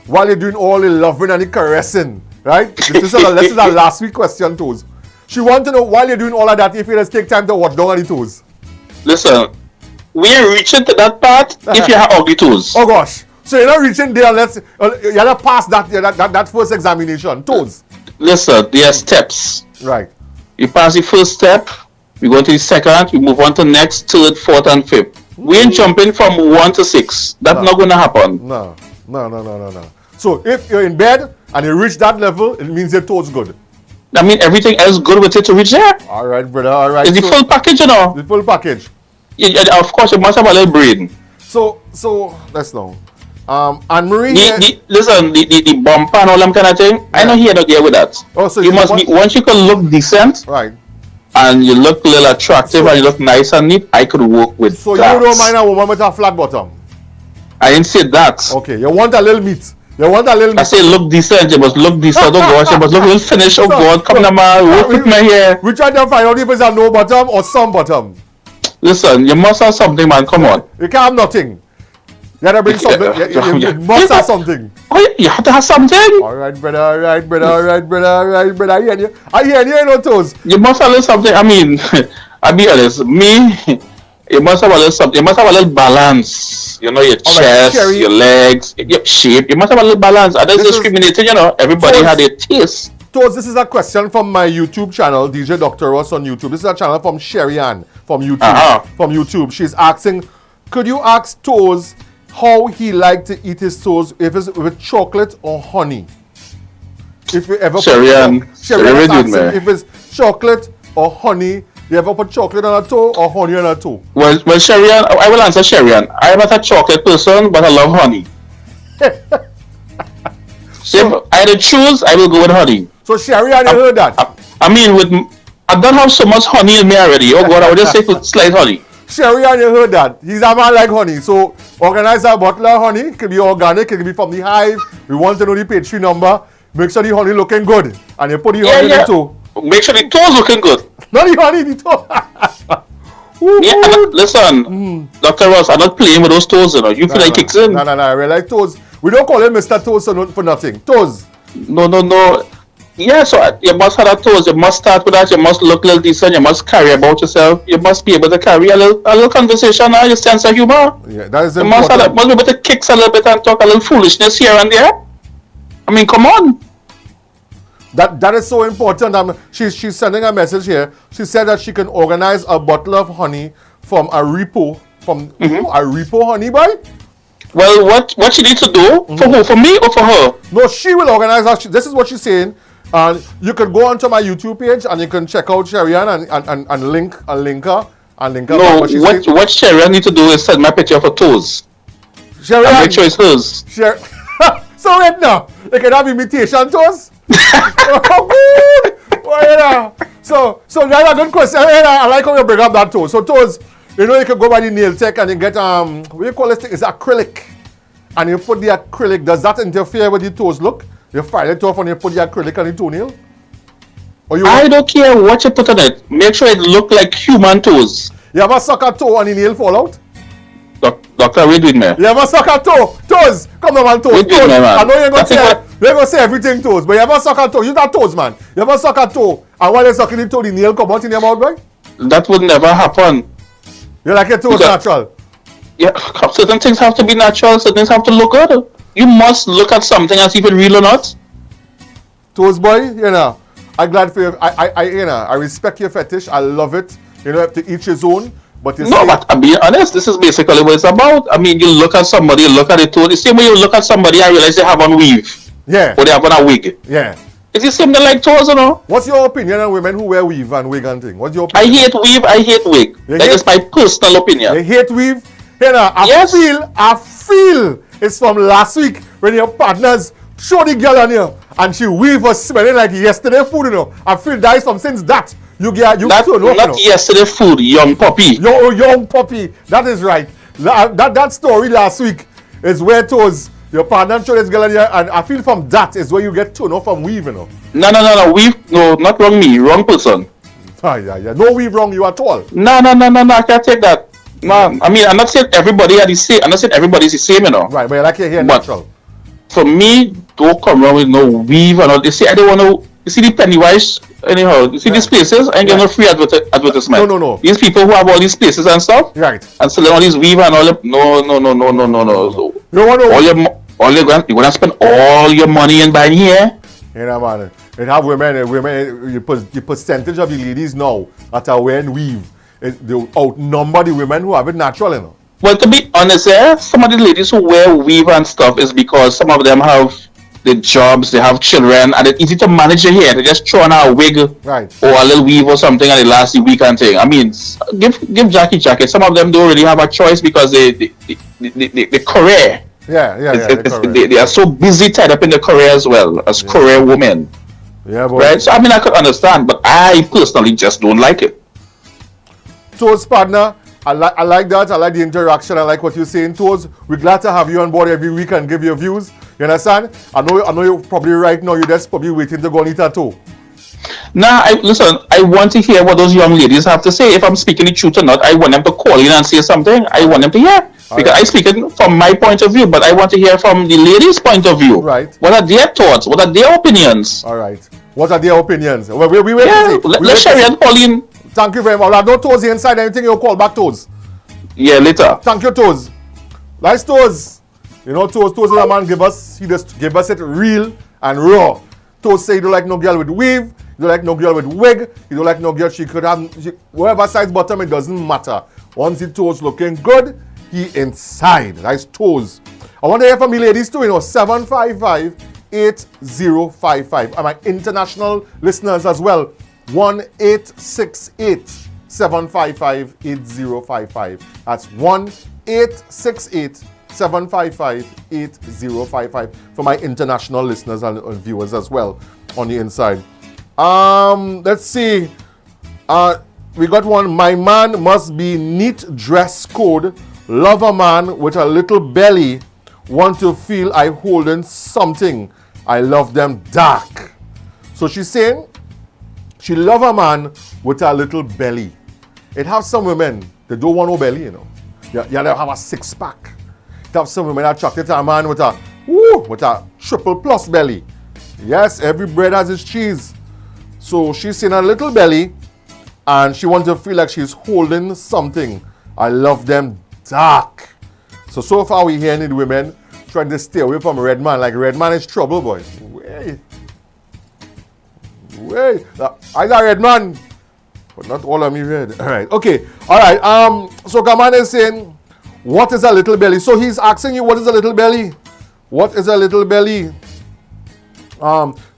while you're doing all the loving and the caressing, right? This is a last week question, Toes. She wants to know, while you're doing all of that, if you just take time to watch down on the toes. Listen, we're reaching to that part if you have ugly toes. Oh gosh. So you're not reaching there unless you have to pass that first examination. Toes. Listen, there are steps. Right. You pass the first step, we go to the second, we move on to next, third, fourth, and fifth. We ain't jumping from 1 to 6. That's not going to happen. No. So if you're in bed and you reach that level, it means your toes good. I mean, everything else good with it to reach there. All right, brother. All right. It's the full package, The full package. Of course, you must have a little brain. So let's know. Anne Marie. Listen, the bumper and all them kind of thing. Yeah. I know he not there with that. Oh, so you must be, once you can look decent, right, and you look a little attractive and you look nice and neat, I could work with so that. So you don't mind a woman with a flat bottom? I didn't say that. Okay, you want a little meat. I say look decent. You must look decent. Oh gosh, you must look a little finished. Oh God, come on, man, work with my hair. We try to find out if it's a no bottom or some bottom. Listen, you must have something, man. Come on. You can't have nothing. You gotta bring something. You must have something. Oh, you have to have something. All right, brother. I hear you, no toes. You must have something. I mean, I'll be honest. Me, You must have a little something. You must have a little balance. You know, your All right, chest, Sherry. your legs, your shape. You must have a little balance. Others This is- discriminating, you know. Everybody So had their taste. Toes, this is a question from my YouTube channel, DJ Dr. Ross on YouTube. This is a channel from Sherry Ann from YouTube. Uh-huh. From YouTube. She's asking, could you ask Toes how he like to eat his toes, if it's with chocolate or honey? If you ever Sherry Ann. Sherry Sherry Ann Ann, asking man. if it's chocolate or honey. You ever put chocolate on a toe or honey on a toe? Well, Sherian, I will answer Sherian. I am not a chocolate person, but I love honey. So if I had to choose, I will go with honey. So Sherry Ann, you heard that? I mean, I don't have so much honey in me already. Oh God, I would just say with slight honey. Sherry Ann, you heard that? He's a man like honey. So organize a bottle of honey. It could be organic. It could be from the hive. We want to know the pastry number. Make sure the honey looking good. And you put the honey in the toe. Make sure the toes looking good. Not the honey, the toe. Woo, Yeah, woo. listen, Dr. Ross, I'm not playing with those toes, you know. You feel like kicks in. No, I realize Toes. We don't call him Mr. Toes for nothing. Toes. No. Yeah, so you must have that toes. You must start with that. You must look a little decent. You must carry about yourself. You must be able to carry a little conversation, your sense of humor. Yeah, that is You must important. be able to kick a little bit and talk a little foolishness here and there. I mean, come on. That is so important. She's sending a message here. She said that she can organize a bottle of honey from a repo. From a repo honey, boy? Well, what she needs to do, for who? For me or for her? No, she will organize that. This is what she's saying. And you can go onto my YouTube page and you can check out Sherry Ann and link her. No, But she's saying- what Sharon need to do is send my picture of her toes. Sherry And Ann, make sure it's hers. so right now, you can have imitation toes. Oh, good. Well, yeah. So that's a good question. Yeah, I like how you bring up that toe. So toes, you know, you can go by the nail tech and you get what do you call this thing? It's acrylic, and you put the acrylic. Does that interfere with the toes look? You file it off and you put the acrylic on the toenail. Or I don't care what you put on it. Make sure it look like human toes. you ever suck a toe and the nail fall out? Doctor, read with me. You ever suck a toe? Toes, come on, man, toes. Wait, Toes. man. I know you're That's gonna say everything toes, but you ever suck a toe? Use that toes, man. You ever suck a toe, and while you're sucking the toe, the nail come out in your mouth, boy? That would never happen. You like your toes Because- natural? Yeah, certain things have to be natural. Certain things have to look good. You must look at something and see if it's real or not. Toes, boy, you know, I'm glad for you. I respect your fetish. I love it. You know, to each his own. But you No, see, but I'm being honest. This is basically what it's about. I mean, you look at somebody, you look at the toe. The same way you look at somebody and realize they have on weave yeah, or they have on a wig. yeah. It's the same thing like toes, you know. What's your opinion on women who wear weave and wig and thing? What's your I opinion? hate weave, I hate wig. You That hate- is my personal opinion. You hate weave? You know, Yes. I feel it's from last week when your partners show the girl on you and she weave was smelling like yesterday food, you know. I feel that is from since that. You Not turn off, you know. yesterday food, young puppy. Your young puppy. That is right. That story last week is where it was your partner showed this girl on you, and I feel from that is where you get turned off from weave, you know. No, weave, no, not wrong me, wrong person. Yeah. No weave wrong you at all. No, I can't take that. No, I mean, I'm not saying everybody are the same. I'm not saying everybody's the same, you know. Right, but you like your hair But- natural. For me, don't come around with no weave and all. You see, I don't want to. You see the Pennywise, anyhow. You see these places, and you're not free advertisement. No. These people who have all these places and stuff, Right. and selling all these weave and all that. No. So, You don't want to you're gonna spend all your money in buying here. You know, man. It have women, the percentage of the ladies now that are wearing weave, they outnumber the women who have it natural, you know. Well, to be honest, some of the ladies who wear weave and stuff is because some of them have the jobs, they have children, and it's easy to manage your hair. They just throw on a wig Right. or a little weave or something, and it lasts the week and thing. I mean, give Jackie jacket. Some of them don't really have a choice because the career. They are so busy tied up in the career as well as career women, Yeah, boy. right? So I mean, I could understand, but I personally just don't like it. Toes partner, I like that. I like the interaction. I like what you're saying. Toes, we're glad to have you on board every week and give your views. You understand? I know you're probably right now. You're just probably waiting to go and eat a toe. Now, listen, I want to hear what those young ladies have to say. If I'm speaking the truth or not, I want them to call in and say something. I want them to hear. Because I speak it from my point of view, but I want to hear from the ladies' point of view. Right. What are their thoughts? What are their opinions? All right. What are their opinions? We wait Yeah, to see. let's share it, Pauline. Thank you very much. I have no toes inside. Anything you call back toes. Yeah, later. Thank you, Toes. Nice Toes. You know, Toes is a man he just give us it real and raw. Toes say you don't like no girl with weave, you don't like no girl with wig, you don't like no girl whatever size bottom, it doesn't matter. Once the Toes looking good, he inside. Nice Toes. I want to hear from you ladies too, 755-8055. And my international listeners as well, 1-868-755-8055. That's 1-868-755-8055 for my international listeners and viewers as well on the inside. Let's see. We got one. My man must be neat dress code. Love a man with a little belly. Want to feel I holding something. I love them dark. So she's saying she love a man with a little belly. It have some women, they don't want no belly, You have a six-pack. It have some women attracted to a man with a triple plus belly. Yes, every bread has its cheese. So she's saying a little belly and she wants to feel like she's holding something. I love them dark. So far we hearing the women trying to stay away from red man. Like red man is trouble, boys. Wait. I got red man, but not all of me red. All right. Okay. All right. So Gaman is saying, what is a little belly? So he's asking you, what is a little belly? What is a little belly?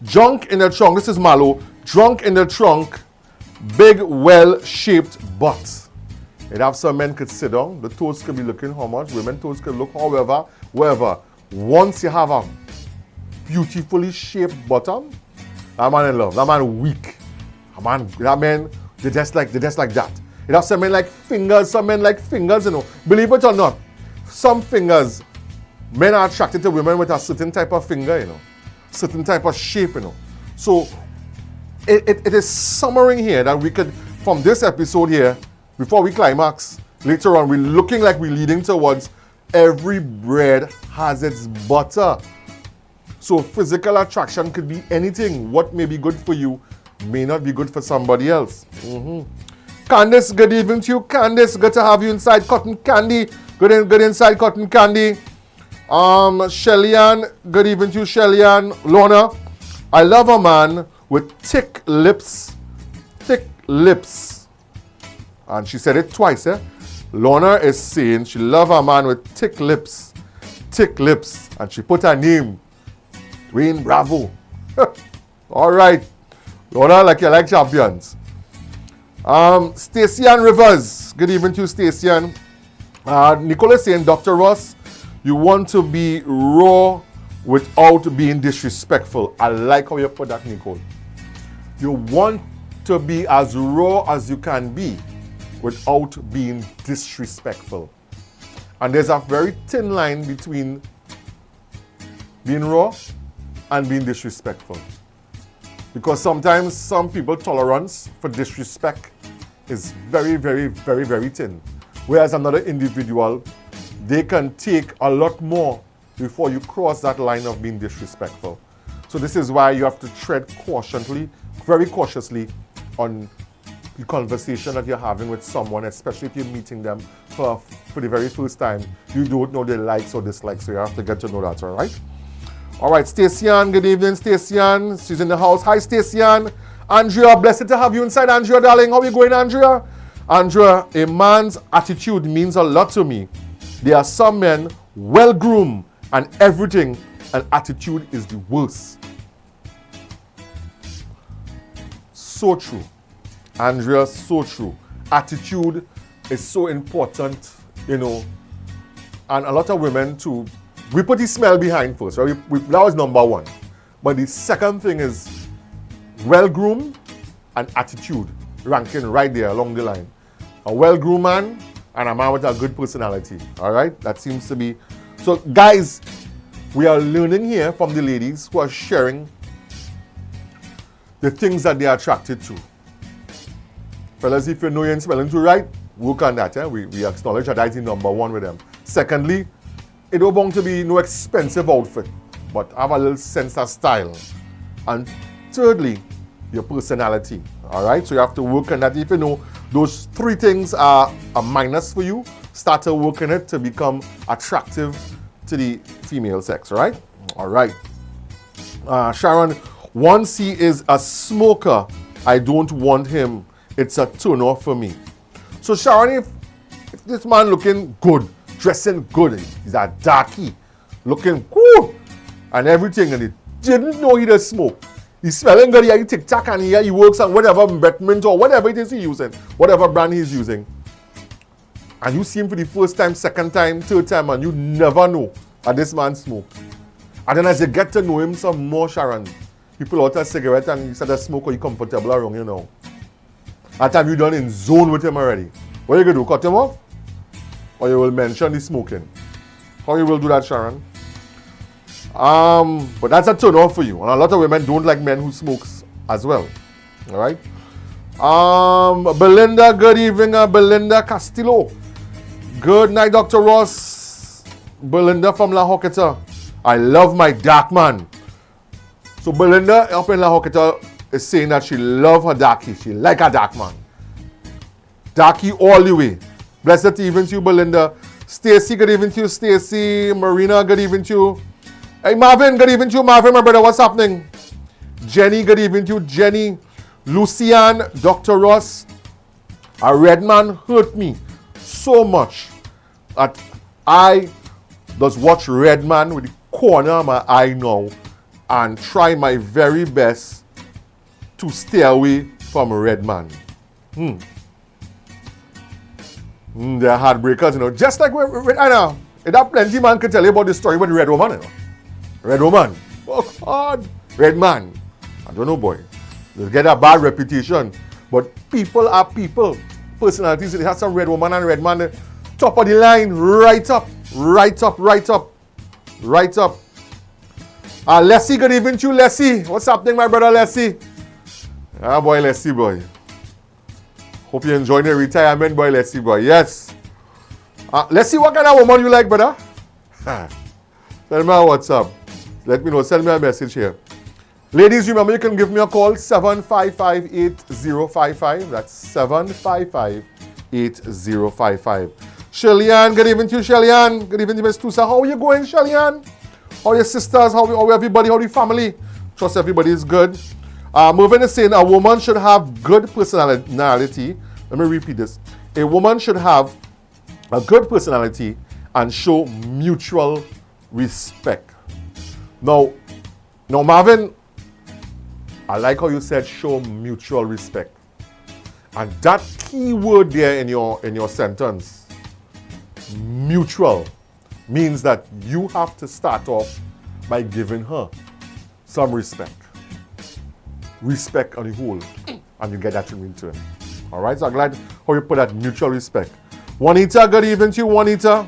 Junk in the trunk. This is Malo. Drunk in the trunk. Big, well-shaped butt. It have some men could sit down. The toes could be looking how much. Women toes could look however, wherever. Once you have a beautifully shaped bottom, that man in love. That man weak. That man, they just like that. It have some men like fingers. Some men like fingers, Believe it or not, some fingers, men are attracted to women with a certain type of finger, Certain type of shape, So it is summary here that we could, from this episode here, before we climax, later on, we're looking like we're leading towards every bread has its butter. So physical attraction could be anything. What may be good for you may not be good for somebody else. Candice, good evening to you. Candice, good to have you inside Cotton Candy. Good inside Cotton Candy. Shelly-Ann, good evening to you, Shelly-Ann. Lorna, I love a man with thick lips. Thick lips. And she said it twice, Lorna is saying she love a man with thick lips. Thick lips. And she put her name, Dwayne Bravo. All right. Lorna, like you like champions. Stacey-Ann Rivers. Good evening to you, Stacey-Ann. Nicole is saying, Dr. Ross, you want to be raw without being disrespectful. I like how you put that, Nicole. You want to be as raw as you can be without being disrespectful. And there's a very thin line between being raw and being disrespectful. Because sometimes some people's tolerance for disrespect is very, very, very, very thin. Whereas another individual, they can take a lot more before you cross that line of being disrespectful. So this is why you have to tread cautiously, very cautiously on the conversation that you're having with someone, especially if you're meeting them for the very first time. You don't know their likes or dislikes, so you have to get to know that, all right? All right, Stacey-Ann, good evening, Stacey-Ann. She's in the house. Hi, Stacey-Ann. Andrea, blessed to have you inside, Andrea, darling. How are you going, Andrea? Andrea, a man's attitude means a lot to me. There are some men well-groomed and everything, and attitude is the worst. So true. Andrea, so true. Attitude is so important, and a lot of women too, we put the smell behind first, right? That was number one. But the second thing is well-groomed and attitude, ranking right there along the line. A well-groomed man and a man with a good personality, all right? That seems to be... So guys, we are learning here from the ladies who are sharing the things that they are attracted to. Fellas, if you know you're smelling too right, work on that. We acknowledge that is number one with them. Secondly, it don't want to be no expensive outfit, but have a little sense of style. And thirdly, your personality. All right, so you have to work on that. If you know those three things are a minus for you, started working it to become attractive to the female sex, right? All right. Sharon, once he is a smoker, I don't want him. It's a turn off for me. So Sharon, if this man looking good, dressing good, he's a darky, looking cool, and everything, and he didn't know he does smoke. He's smelling good, he tic-tac, and he works on whatever betterment or whatever it is he's using, whatever brand he's using. And you see him for the first time, second time, third time, and you never know that this man smokes. And then as you get to know him some more, Sharon, you pull out a cigarette and you start to smoke or you're comfortable around you now. That time you done in zone with him already. What are you going to do, cut him off? Or you will mention the smoking? How you will do that, Sharon? But that's a turn off for you. And a lot of women don't like men who smokes as well. Alright? Belinda, good evening, Belinda Castillo. Good night, Dr. Ross. Belinda from La Hoqueta. I love my dark man. So Belinda up in La Hoqueta is saying that she love her darky. She like her dark man. Darky all the way. Blessed evening to you, Belinda. Stacy, good evening to you, Stacy. Marina, good evening to you. Hey, Marvin, good evening to you, Marvin, my brother. What's happening? Jenny, good evening to you, Jenny. Lucian, Dr. Ross. A red man hurt me so much that I just watch red man with the corner of my eye now and try my very best to stay away from a red man. They're heartbreakers, you know. Just like with Anna. That plenty man can tell you about the story with the red woman, you know. Red woman. Oh God. Red man. I don't know, boy. They get a bad reputation. But people are people. Personalities. They have some red woman and red man. Top of the line. Right up. Right up. Right up. Right up. Leslie, good evening to you, Leslie. What's happening, my brother Leslie? Ah, boy, Leslie, boy. Hope you're enjoying your retirement, boy, Leslie, boy. Yes. Leslie, what kind of woman you like, brother? Tell me what's up. Let me know. Send me a message here. Ladies, remember you can give me a call, 755-8055. That's 755-8055. Shellyan, good evening to you, Shellyan. Good evening to Miss Tusa. How are you going, Shellyan? How are your sisters? How everybody? How the family? Trust everybody is good. Moving is saying a woman should have good personality. Let me repeat this. A woman should have a good personality and show mutual respect. Now, Marvin, I like how you said show mutual respect. And that key word there in your sentence, mutual, means that you have to start off by giving her some respect. Respect on the whole. And you get that in return. Alright, so I'm glad how you put that mutual respect. Juanita, good evening to you, Juanita.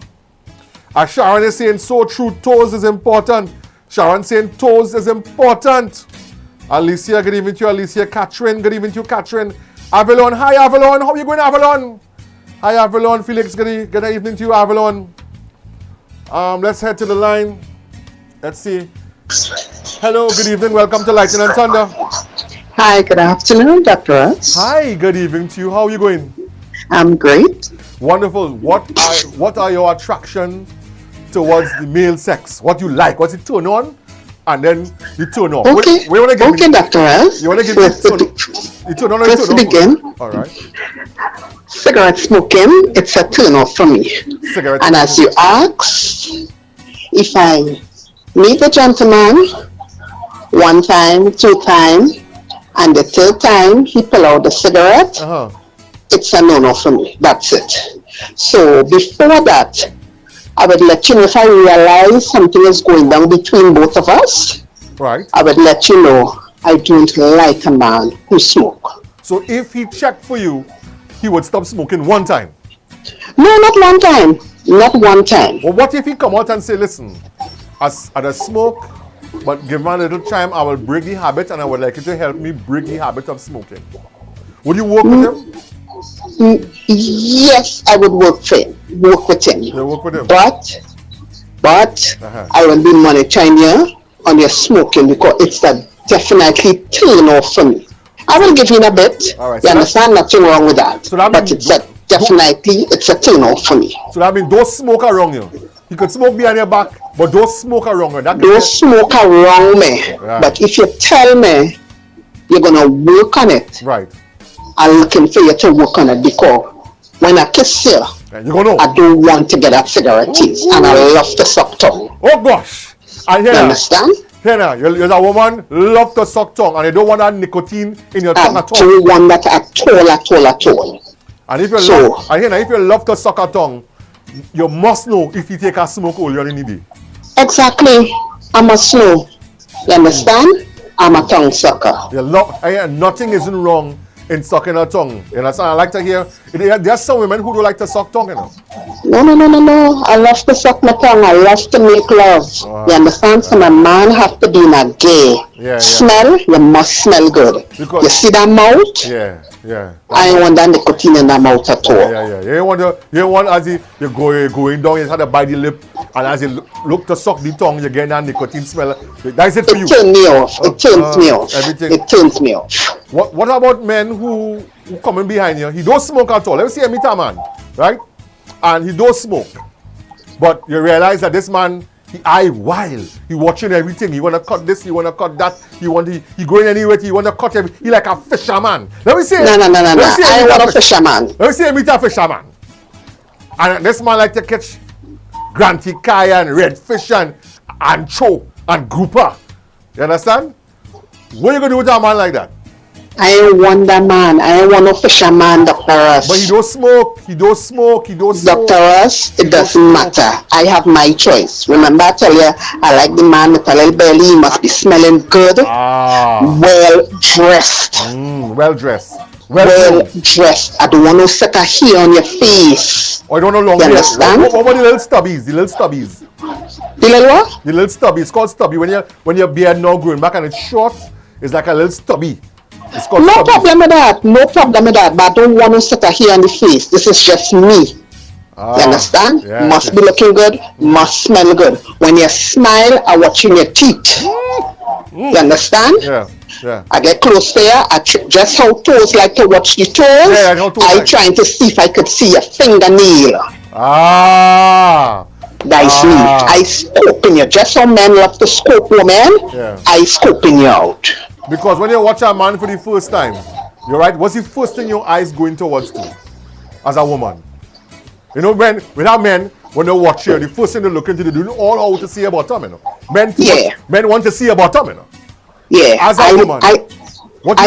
Sharon is saying so true, toes is important. Sharon saying toes is important. Alicia, good evening to you, Alicia. Catherine, good evening to you, Catherine. Avalon, hi Avalon, how are you going, Avalon? Hi Avalon, Felix, good evening to you, Avalon. Let's head to the line. Let's see. Hello, good evening, welcome to Lightning and Thunder. Hi, good afternoon, Dr. Ross. Hi, good evening to you, how are you going? I'm great. Wonderful. What are your attraction towards the male sex? What you like? What's it turn on? And then you turn off. Okay, okay, Dr. Ross. You want to give me you turn on or you turn off? Let's begin. All right. Cigarette smoking, it's a turn off for me. Cigarette and smoking. as you ask, if I meet a gentleman one time, two times, and the third time he pull out the cigarette, it's a no-no for me. That's it. So before that, I would let you know if I realize something is going down between both of us. Right. I would let you know I don't like a man who smoke. So if he checked for you, he would stop smoking one time? No, not one time. Not one time. Well, what if he come out and say, listen, I smoke, but give me a little time, I will break the habit and I would like you to help me break the habit of smoking. Would you work with him? Yes, I would work with him. You work with him? But I will be monitoring you on your smoking because it's a definitely turn off for me. I will give you a bit. All right, you understand? Nothing wrong with that. So that but means it's a definitely it's a turn off for me. So that means don't smoke around you. You could smoke behind your back, but don't smoke around you. Don't smoke around me. Right. But if you tell me you're gonna work on it, right, I'm looking for you to work on it, because when I kiss you, I don't want to get a cigarette tease, and I love to suck tongue. Oh gosh! And you understand? Here now, you're a woman, love to suck tongue, and you don't want that nicotine in your tongue at all. I don't want that at all. And if you love to suck a tongue, you must know if you take a smoke earlier in the day. Exactly. I must know. You understand? I'm a tongue sucker. Nothing isn't wrong in sucking a tongue. You understand? I like to hear. There are some women who don't like to suck tongue, you know. No. I love to suck my tongue. I love to make love. You understand? So my man have to be in a gay. Smell, you must smell good. Because you see that mouth? Yeah. I don't want that nicotine in that mouth at all. Yeah. You don't want as you're going down, you have to bite the lip, and as you look to suck the tongue, you get that nicotine smell. That's it for you. It turns me off. It turns me off. It turns me off. What about men who coming behind you? He don't smoke at all. Let me see a meet a man, right? And he don't smoke. But you realize that this man, he eye wild. He watching everything. He wanna cut this, he wanna cut that. He going anywhere, he wanna cut everything. He like a fisherman. Let me see. No. I want a fisherman. Let me see him meet a fisherman. And this man like to catch Granty Kai and redfish and cho and grouper. You understand? What are you gonna do with a man like that? I ain't want that man. I ain't want no fisherman, Dr. Russ. But he don't smoke. Dr. Russ, it doesn't matter. I have my choice. Remember I tell you, I like the man with a little belly. He must be smelling good. Well dressed. Well dressed. Well dressed. I don't want no sucker hair on your face. I don't know long hair. You understand? What about the little stubbies? The little what? The little stubby. It's called stubby. When your beard now growing back and it's short, it's like a little stubby. No problem with that. But I don't want to set a hair on the face. This is just me. You understand? Must be looking good. Must smell good. When you smile, I watching your teeth. You understand? Yeah. I get close to you. Just how toes like to watch the toes. I trying to see if I could see your fingernail. That's me. I scoping you. Just how men love to scope women. I scoping you out. Because when you watch a man for the first time, you're right, what's the first thing your eyes going towards to as a woman? You know, when they watch you, the first thing they look into, they do all how to see your bottom, you know. Men want to see your bottom, you know. Yeah. As a woman. I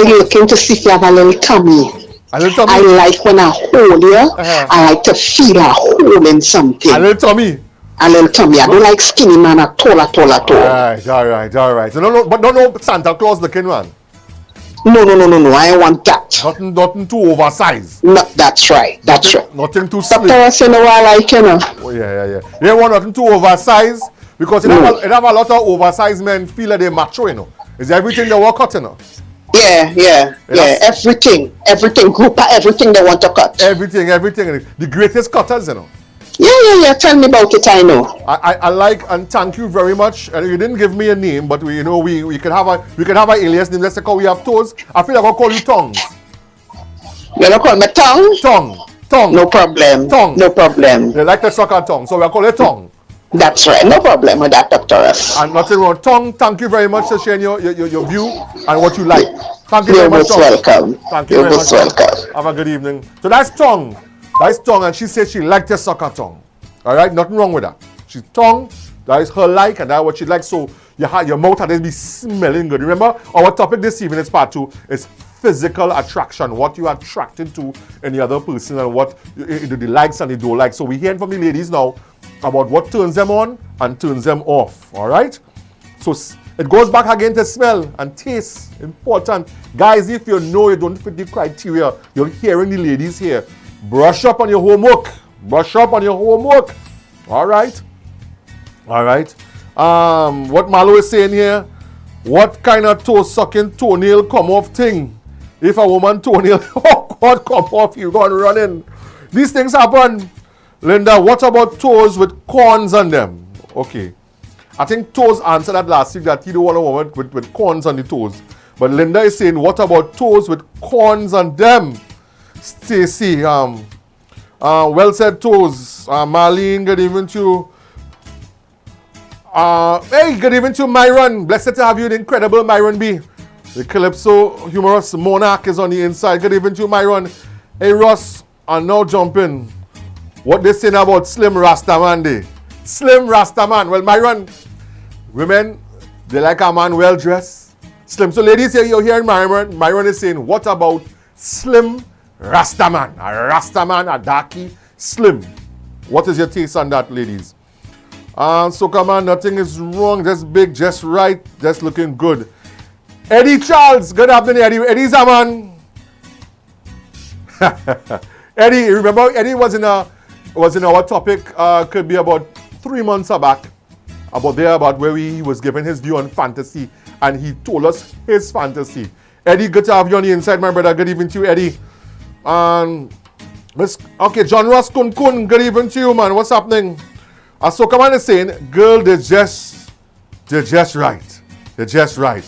looking to see if you have a little tummy. A little tummy? I like when I hold you, I like to feel a hole in something. A little tummy? A little tummy. I don't like skinny man at all. All right. So no Santa Claus looking one. No. I don't want that. Nothing too oversized. No, that's right. Nothing too slim. Dr. I like, you know. Oh, yeah. You don't want nothing too oversized because it have a lot of oversized men feel like they're macho, you know. Is everything they work out, you know? Yeah. Everything. Group of everything they want to cut. Everything. The greatest cutters, you know. Yeah. Tell me about it. I know. I like and thank you very much. And you didn't give me a name, but we could have an alias name. Let's say we have toes. I feel like I'll call you Tongues. You're gonna call me Tongue? Tongue. No problem. Tongue. No problem. They like to suck our tongue, so we'll call it Tongue. That's right. No problem with that, Dr. Russ. And nothing wrong. Tongue, thank you very much for sharing your view and what you like. Thank you very much. You're most welcome. Thank you very much. Welcome. Have a good evening. So that's Tongue. And she said she liked to suck her tongue. All right, nothing wrong with that. She's tongue. That is her like, and that's what she likes. So your mouth has to be smelling good. Remember, our topic this evening is part 2 is physical attraction. What you are attracted to in the other person and what the likes and the don't like. So we're hearing from the ladies now about what turns them on and turns them off. All right. So it goes back again to smell and taste. Important, guys. If you know you don't fit the criteria, you're hearing the ladies here. Brush up on your homework. All right. What Malo is saying here, what kind of toe-sucking toenail come off thing? If a woman toenail, oh God, come off, you gone running. These things happen. Linda, what about toes with corns on them? Okay. I think Toes answered that last week that he don't want a woman with corns on the toes. But Linda is saying, what about toes with corns on them? Stacy, Well said, Toes. Marlene, good evening to you. Hey, good evening to Myron. Blessed to have you, the incredible Myron B. The Calypso humorous monarch is on the inside. Good evening to you, Myron. Hey, Ross, and now jumping. What they saying about Slim Rastaman Day? Slim Rastaman. Well, Myron, women, they like a man well dressed. Slim. So, ladies, here you're hearing Myron. Myron is saying, what about Slim Rastaman? A Rastaman, a darky, Slim. What is your taste on that, ladies? So come on, nothing is wrong. Just big, just right, just looking good. Eddie Charles, good afternoon, Eddie. Eddie's a man. Eddie, remember Eddie was in our topic. Could be about 3 months back. About where he was giving his view on fantasy, and he told us his fantasy. Eddie, good to have you on the inside, my brother. Good evening to you, Eddie. Okay, John Ross Kun, good evening to you, man. What's happening? So come on is saying, girl, they're just right. They're just right.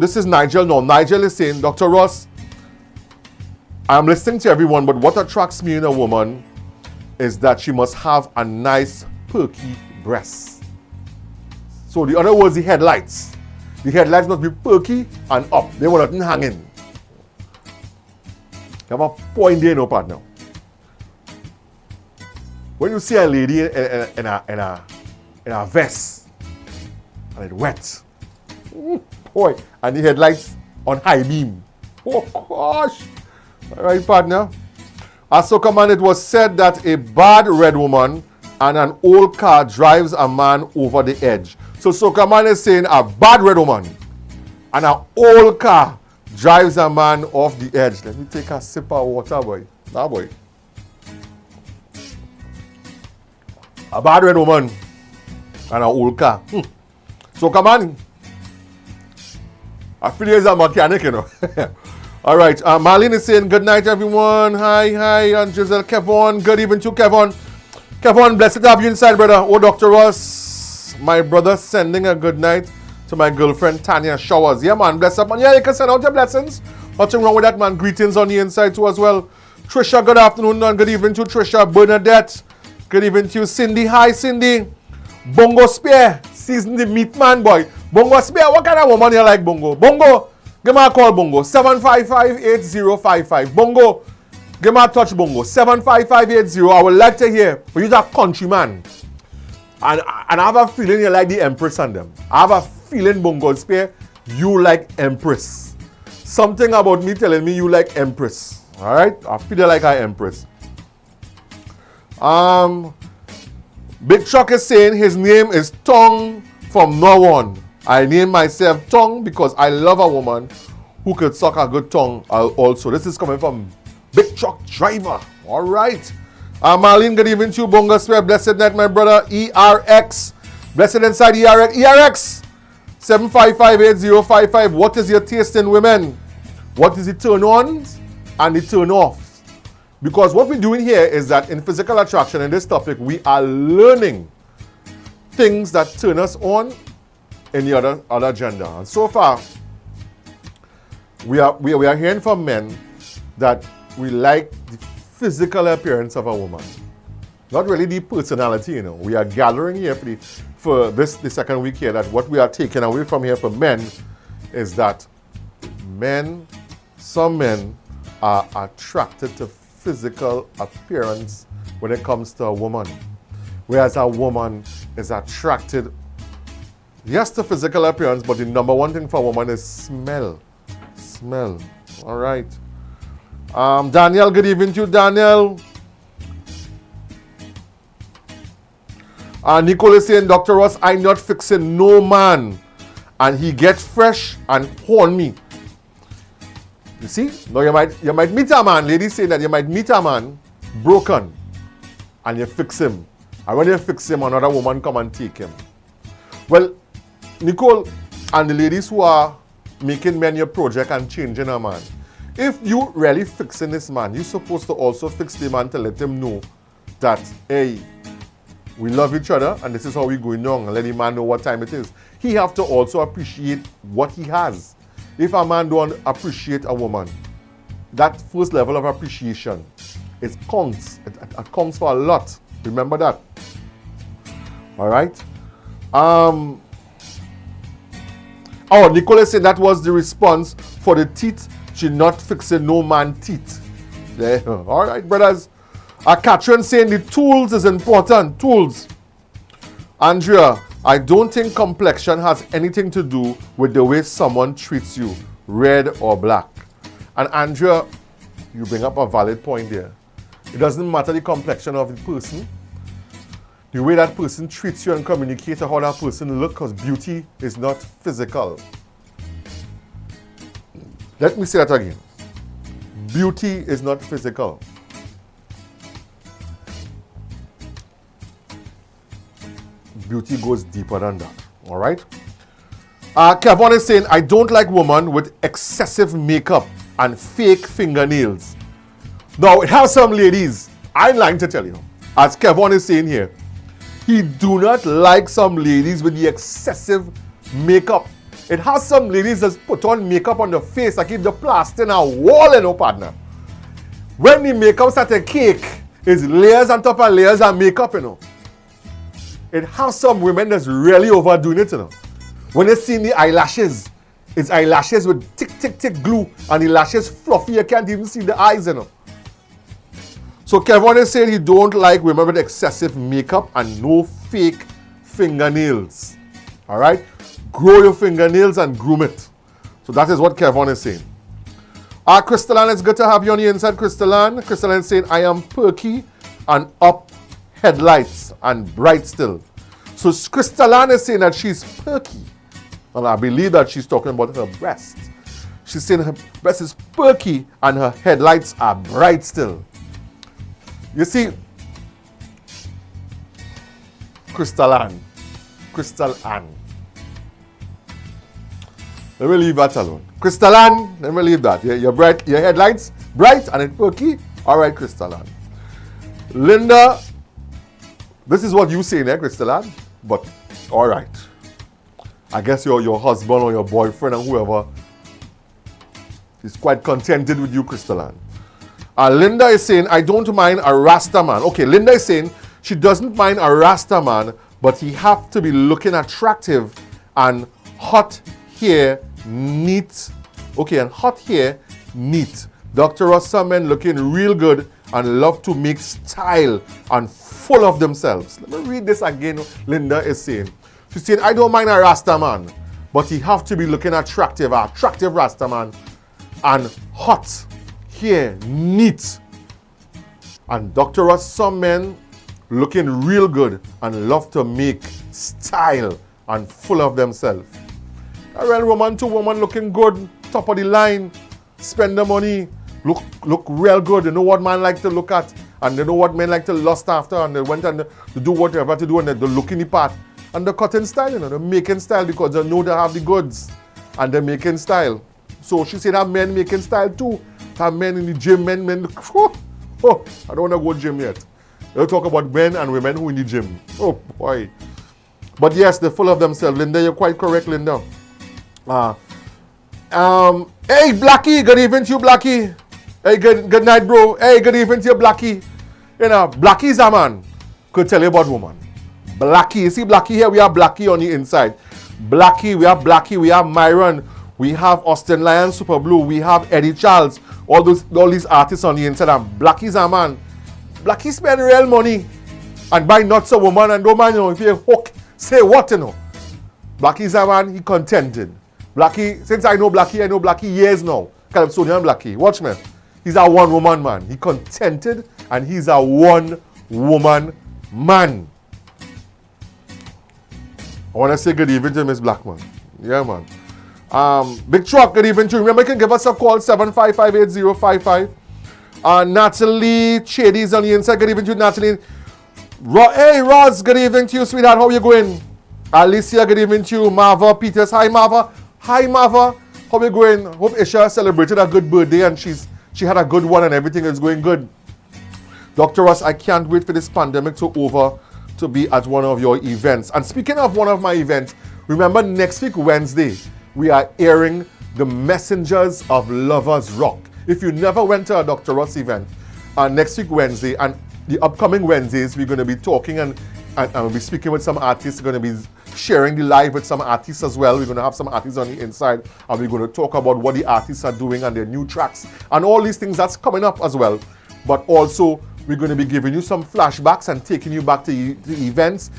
This is Nigel now. Nigel is saying, Dr. Ross, I'm listening to everyone, but what attracts me in a woman is that she must have a nice, perky breast. So the other words, the headlights. The headlights must be perky and up. They want nothing hanging. You have a point there, no partner. When you see a lady in a vest and it's wet, boy, and the headlights on high beam. Oh gosh! All right, partner. So come on, it was said that a bad red woman and an old car drives a man over the edge. So Sokaman is saying a bad red woman and an old car drives a man off the edge. Let me take a sip of water, boy. Now, boy. A bad red woman and an old car. So come on. I feel he's a mechanic, you know. All right. Marlene is saying good night, everyone. Hi. And Giselle, Kevon. Good evening to Kevon. Kevon, blessed to have you inside, brother. Oh, Dr. Ross, my brother sending a good night to my girlfriend, Tanya Showers. Yeah, man. Bless up. Man. Yeah, you can send out your blessings. Nothing wrong with that, man. Greetings on the inside, too, as well. Trisha, good afternoon. And good evening to Trisha. Bernadette. Good evening to you, Cindy. Hi, Cindy. Bongo Spear, season the meat man, boy. Bongo Spear, what kind of woman you like, Bongo? Bongo, give me a call, Bongo. 755-8055. Bongo, give me a touch, Bongo. 75580. I would like to hear, for you, that countryman. And I have a feeling you like the Empress and them. I have a feeling, Bongo Spear, you like Empress. Something about me telling me you like Empress. All right? I feel you like an Empress. Big Chuck is saying his name is Tong from now on. I name myself Tong because I love a woman who could suck a good tongue also. This is coming from Big Chuck Driver. All right. Marlene, good evening to you. Bonga Swear, blessed night, my brother. ERX. Blessed inside ERX. ERX. 7558055. What is your taste in women? What is the turn-ons and the turn-offs? Because what we're doing here is that in physical attraction, in this topic, we are learning things that turn us on in the other gender. And so far, we are hearing from men that we like the physical appearance of a woman. Not really the personality, you know. We are gathering here for the second week here that what we are taking away from here for men is that some men are attracted to physical appearance when it comes to a woman, whereas a woman is attracted, yes, to physical appearance, but the number one thing for a woman is smell. All right. Daniel, good evening to you, Daniel. Nicole is saying, Dr. Ross, I'm not fixing no man, and he gets fresh and horn me. You see? Now you might meet a man, ladies say that you might meet a man broken and you fix him. And when you fix him, another woman come and take him. Well, Nicole and the ladies who are making men your project and changing a man, if you really fixing this man, you're supposed to also fix the man to let him know that, hey, we love each other and this is how we're going on, and let the man know what time it is. He have to also appreciate what he has. If a man don't appreciate a woman, that first level of appreciation It counts. It counts for a lot. Remember that. All right. Oh, Nicola said that was the response for the teeth. She not fixing no man teeth. Yeah. All right, brothers. Catherine saying the tools is important. Tools. Andrea, I don't think complexion has anything to do with the way someone treats you, red or black. And Andrea, you bring up a valid point there. It doesn't matter the complexion of the person. The way that person treats you and communicates how that person looks, because beauty is not physical. Let me say that again. Beauty is not physical. Beauty goes deeper than that. All right? Kevin is saying, I don't like women with excessive makeup and fake fingernails. Now, it has some ladies, I'm lying to tell you, as Kevin is saying here, he do not like some ladies with the excessive makeup. It has some ladies that put on makeup on the face like if the plaster in a wall, you know, partner. When the makeup start a cake, it's layers on top of layers of makeup, you know. It has some women that's really overdoing it, you know. When they see the eyelashes, it's eyelashes with thick glue and the lashes fluffy, you can't even see the eyes, you know. So Kevin is saying he don't like women with excessive makeup and no fake fingernails. All right? Grow your fingernails and groom it. So that is what Kevin is saying. Crystalline, it's good to have you on the inside, Crystalline. Crystalline is saying, I am perky and up headlights and bright still. So Crystalline is saying that she's perky. And I believe that she's talking about her breast. She's saying her breast is perky and her headlights are bright still. You see, Crystalline. Let me leave that alone. Crystalline, let me leave that. Your headlights bright and it's perky. All right, Crystalline. Linda, this is what you say there, Crystalline. But all right. I guess your husband or your boyfriend or whoever is quite contented with you, Crystalline. Linda is saying, I don't mind a Rasta man. Okay, Linda is saying she doesn't mind a Rasta man, but he have to be looking attractive and hot hair, neat. Okay, and hot hair, neat. Dr. Rasta men looking real good and love to make style and full of themselves. Let me read this again, Linda is saying. She's saying, I don't mind a Rasta man, but he have to be looking attractive, an attractive Rasta man, and hot hair, neat. And Dr. Ross, some men looking real good and love to make style and full of themselves. A real woman to woman looking good, top of the line, spend the money, look real good. They know what man like to look at, and they know what men like to lust after, and they went and they do whatever to do, and they look in the part. And the cutting style, you know, they're making style because they know they have the goods, and they're making style. So she said that men making style too. Have men in the gym, men, I don't want to go gym yet. They'll talk about men and women who in the gym. Oh boy. But yes, they're full of themselves. Linda, you're quite correct, Linda. Hey Blackie, good evening to you, Blackie. Hey, good night, bro. Hey, good evening to you, Blackie. You know, Blackie's a man. Could tell you about woman. Blackie, you see Blackie here? We have Blackie on the inside. Blackie, we have Myron. We have Austin Lion, Super Blue. We have Eddie Charles. All these artists on the inside. And Blackie's a man. Blackie spend real money and buy nuts a woman and don't mind, you know, if you hook, say what, you know. Blackie's a man, he contented. Blackie, since I know Blackie years now. Calypsonian Blackie. Watch me. He's a one-woman man. He contented and he's a one-woman man. I want to say good evening to Miss Blackman. Yeah, man. Big Truck, good evening to you. Remember, you can give us a call, 755-8055. Natalie Chady's on the inside. Good evening to you, Natalie. Hey, Roz, good evening to you, sweetheart. How you going? Alicia, good evening to you. Marva Peters. Hi, Marva. How you going? Hope Isha celebrated a good birthday and she had a good one and everything is going good. Dr. Ross, I can't wait for this pandemic to over to be at one of your events. And speaking of one of my events, remember next week, Wednesday, we are airing The Messengers of Lovers Rock. If you never went to a Dr. Ross event, next week Wednesday and the upcoming Wednesdays, we're going to be talking and we'll be speaking with some artists. We're going to be sharing the live with some artists as well. We're going to have some artists on the inside and we're going to talk about what the artists are doing and their new tracks and all these things that's coming up as well. But also, we're going to be giving you some flashbacks and taking you back to events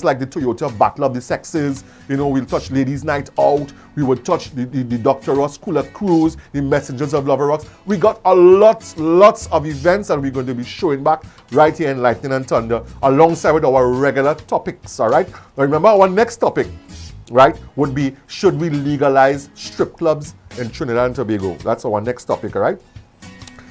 like the Toyota Battle of the Sexes. You know, we'll touch Ladies Night Out. We will touch the Dr. Ross Cooler Cruise, the Messengers of Love Rocks. We got a lots of events that we're going to be showing back right here in Lightning and Thunder alongside with our regular topics, all right? Now remember our next topic, right, would be, should we legalize strip clubs in Trinidad and Tobago? That's our next topic, all right?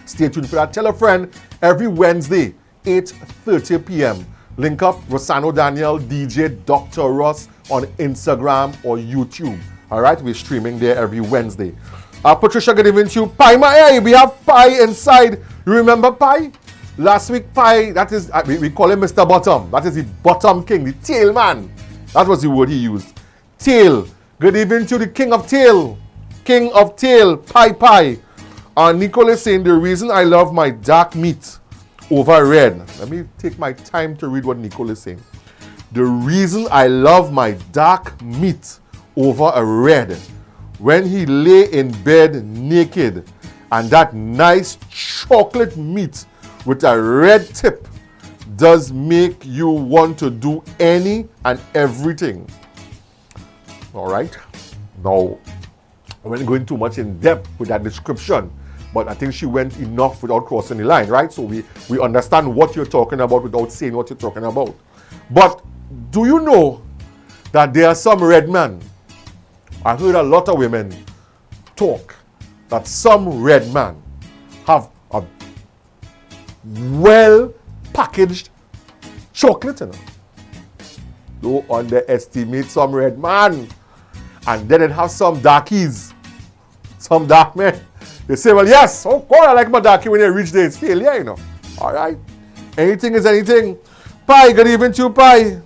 Stay tuned for that. Tell a friend every Wednesday, 8:30 p.m. Link up Rossano Daniel, DJ Dr. Ross on Instagram or YouTube. All right, we're streaming there every Wednesday. Patricia, good evening to you. Pie, hey, we have Pie inside. You remember Pie? Last week, Pie, that is, we call him Mr. Bottom. That is the bottom king, the tail man. That was the word he used. Tail. Good evening to the king of tail. King of tail, Pie. Nicole is saying, the reason I love my dark meat over red. Let me take my time to read what Nicole is saying. The reason I love my dark meat over a red, when he lay in bed naked and that nice chocolate meat with a red tip does make you want to do any and everything. All right. Now, I won't go into too much in depth with that description. But I think she went enough without crossing the line, right? So we understand what you're talking about without saying what you're talking about. But do you know that there are some red men? I heard a lot of women talk that some red men have a well-packaged chocolate in them. Don't underestimate some red man. And then it has some darkies, some dark men. They say, well, yes, oh God, I like my darkie when they reach there. It's failure, you know. All right. Anything is anything. Pie, good evening to you, Pie.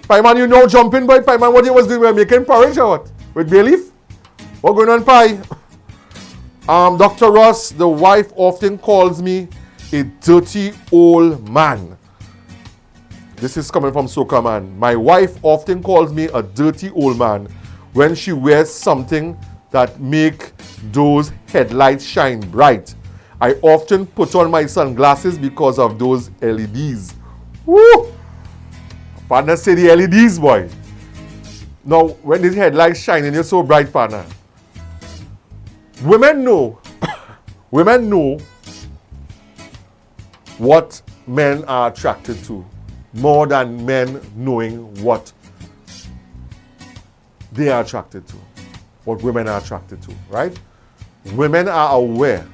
Pie man, you know jumping, boy. Pie man, what you was doing? We're making porridge or what? With bay leaf? What going on, Pie? Dr. Ross, the wife often calls me a dirty old man. This is coming from Soca Man. My wife often calls me a dirty old man when she wears something that make those headlights shine bright. I often put on my sunglasses because of those LEDs. Woo! Partner say the LEDs, boy. Now, when these headlights shining, you're so bright, partner. Women know what men are attracted to more than men knowing what they are attracted to. What women are attracted to, right? Women are aware,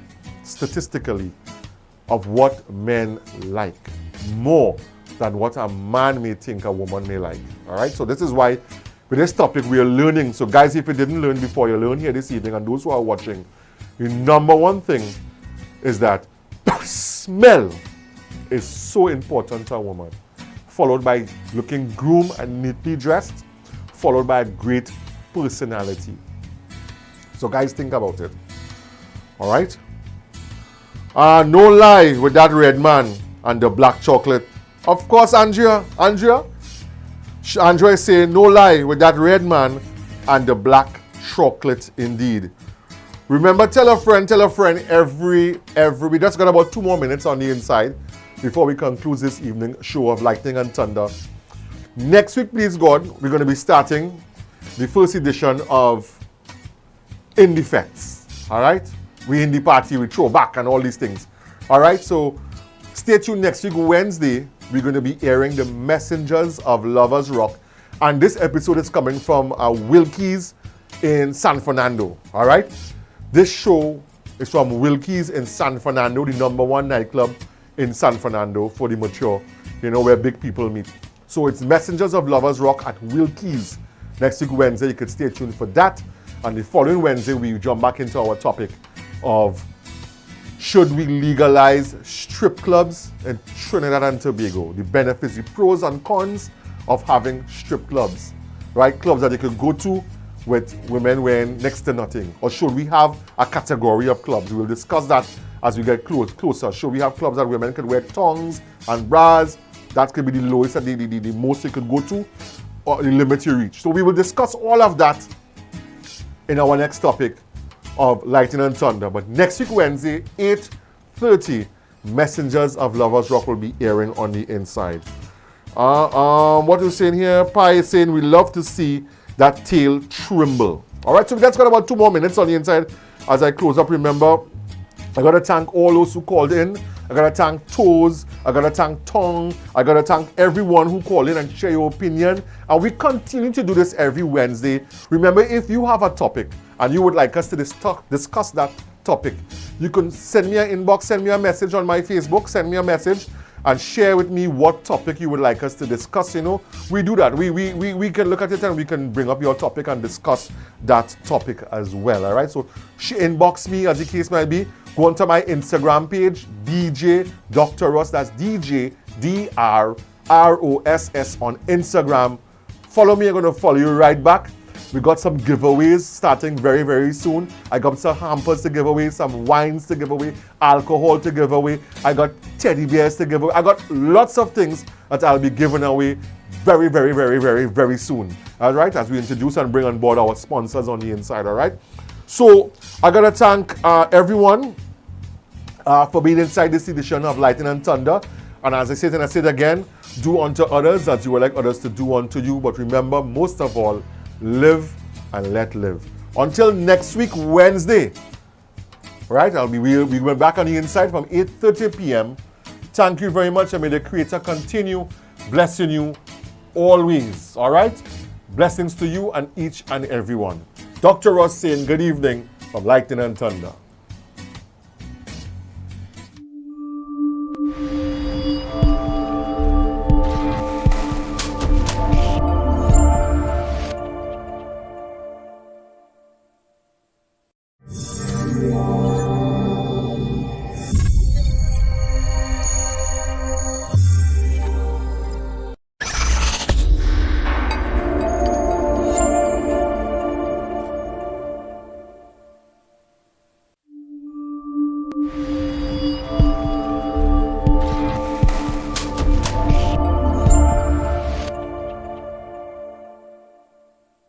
statistically, of what men like more than what a man may think a woman may like, all right? So this is why, with this topic, we are learning. So guys, if you didn't learn before, you learn here this evening, and those who are watching, the number one thing is that smell is so important to a woman, followed by looking groomed and neatly dressed, followed by a great personality. So guys, think about it. All right? No lie with that red man and the black chocolate. Of course, Andrea is saying no lie with that red man and the black chocolate indeed. Remember, tell a friend, every we just got about 2 more minutes on the inside before we conclude this evening show of Lightning and Thunder. Next week, please God, we're going to be starting the first edition of Indie Fets. All right? We indie party, we throw back and all these things. All right? So stay tuned next week, Wednesday. We're going to be airing the Messengers of Lovers Rock. And this episode is coming from Wilkie's in San Fernando. All right? This show is from Wilkie's in San Fernando, the #1 nightclub in San Fernando for the mature, where big people meet. So it's Messengers of Lovers Rock at Wilkie's. Next week, Wednesday, you can stay tuned for that. And the following Wednesday, we jump back into our topic of should we legalize strip clubs in Trinidad and Tobago? The benefits, the pros and cons of having strip clubs, right? Clubs that you could go to with women wearing next to nothing. Or should we have a category of clubs? We'll discuss that as we get closer. Sure, we have clubs that women can wear tongs and bras. That could be the lowest and the most you could go to, or the limit you reach. So we will discuss all of that in our next topic of Lightning and Thunder. But next week, Wednesday, 8:30, Messengers of Lovers Rock will be airing on the inside. What we're saying here, Pi is saying we love to see that tail tremble. All right, so that's got about 2 more minutes on the inside. As I close up, remember, I got to thank all those who called in. I got to thank Toes. I got to thank Tongue. I got to thank everyone who called in and share your opinion. And we continue to do this every Wednesday. Remember, if you have a topic and you would like us to discuss that topic, you can send me an inbox, send me a message on my Facebook, send me a message and share with me what topic you would like us to discuss. You know, we do that. We can look at it and we can bring up your topic and discuss that topic as well. All right, so inbox me, as the case might be. Go onto my Instagram page, DJ Dr. Ross. That's DJ DRROSS on Instagram. Follow me. I'm going to follow you right back. We got some giveaways starting very, very soon. I got some hampers to give away, some wines to give away, alcohol to give away. I got teddy bears to give away. I got lots of things that I'll be giving away very, very, very, very, very soon. All right, as we introduce and bring on board our sponsors on the inside. All right. So I got to thank everyone for being inside this edition of Lightning and Thunder. And as I said and I said again, do unto others as you would like others to do unto you. But remember, most of all, live and let live. Until next week, Wednesday. Right? We'll be back on the inside from 8:30 p.m. Thank you very much, and may the Creator continue blessing you always. All right? Blessings to you and each and every one. Dr. Ross saying good evening from Lightning and Thunder.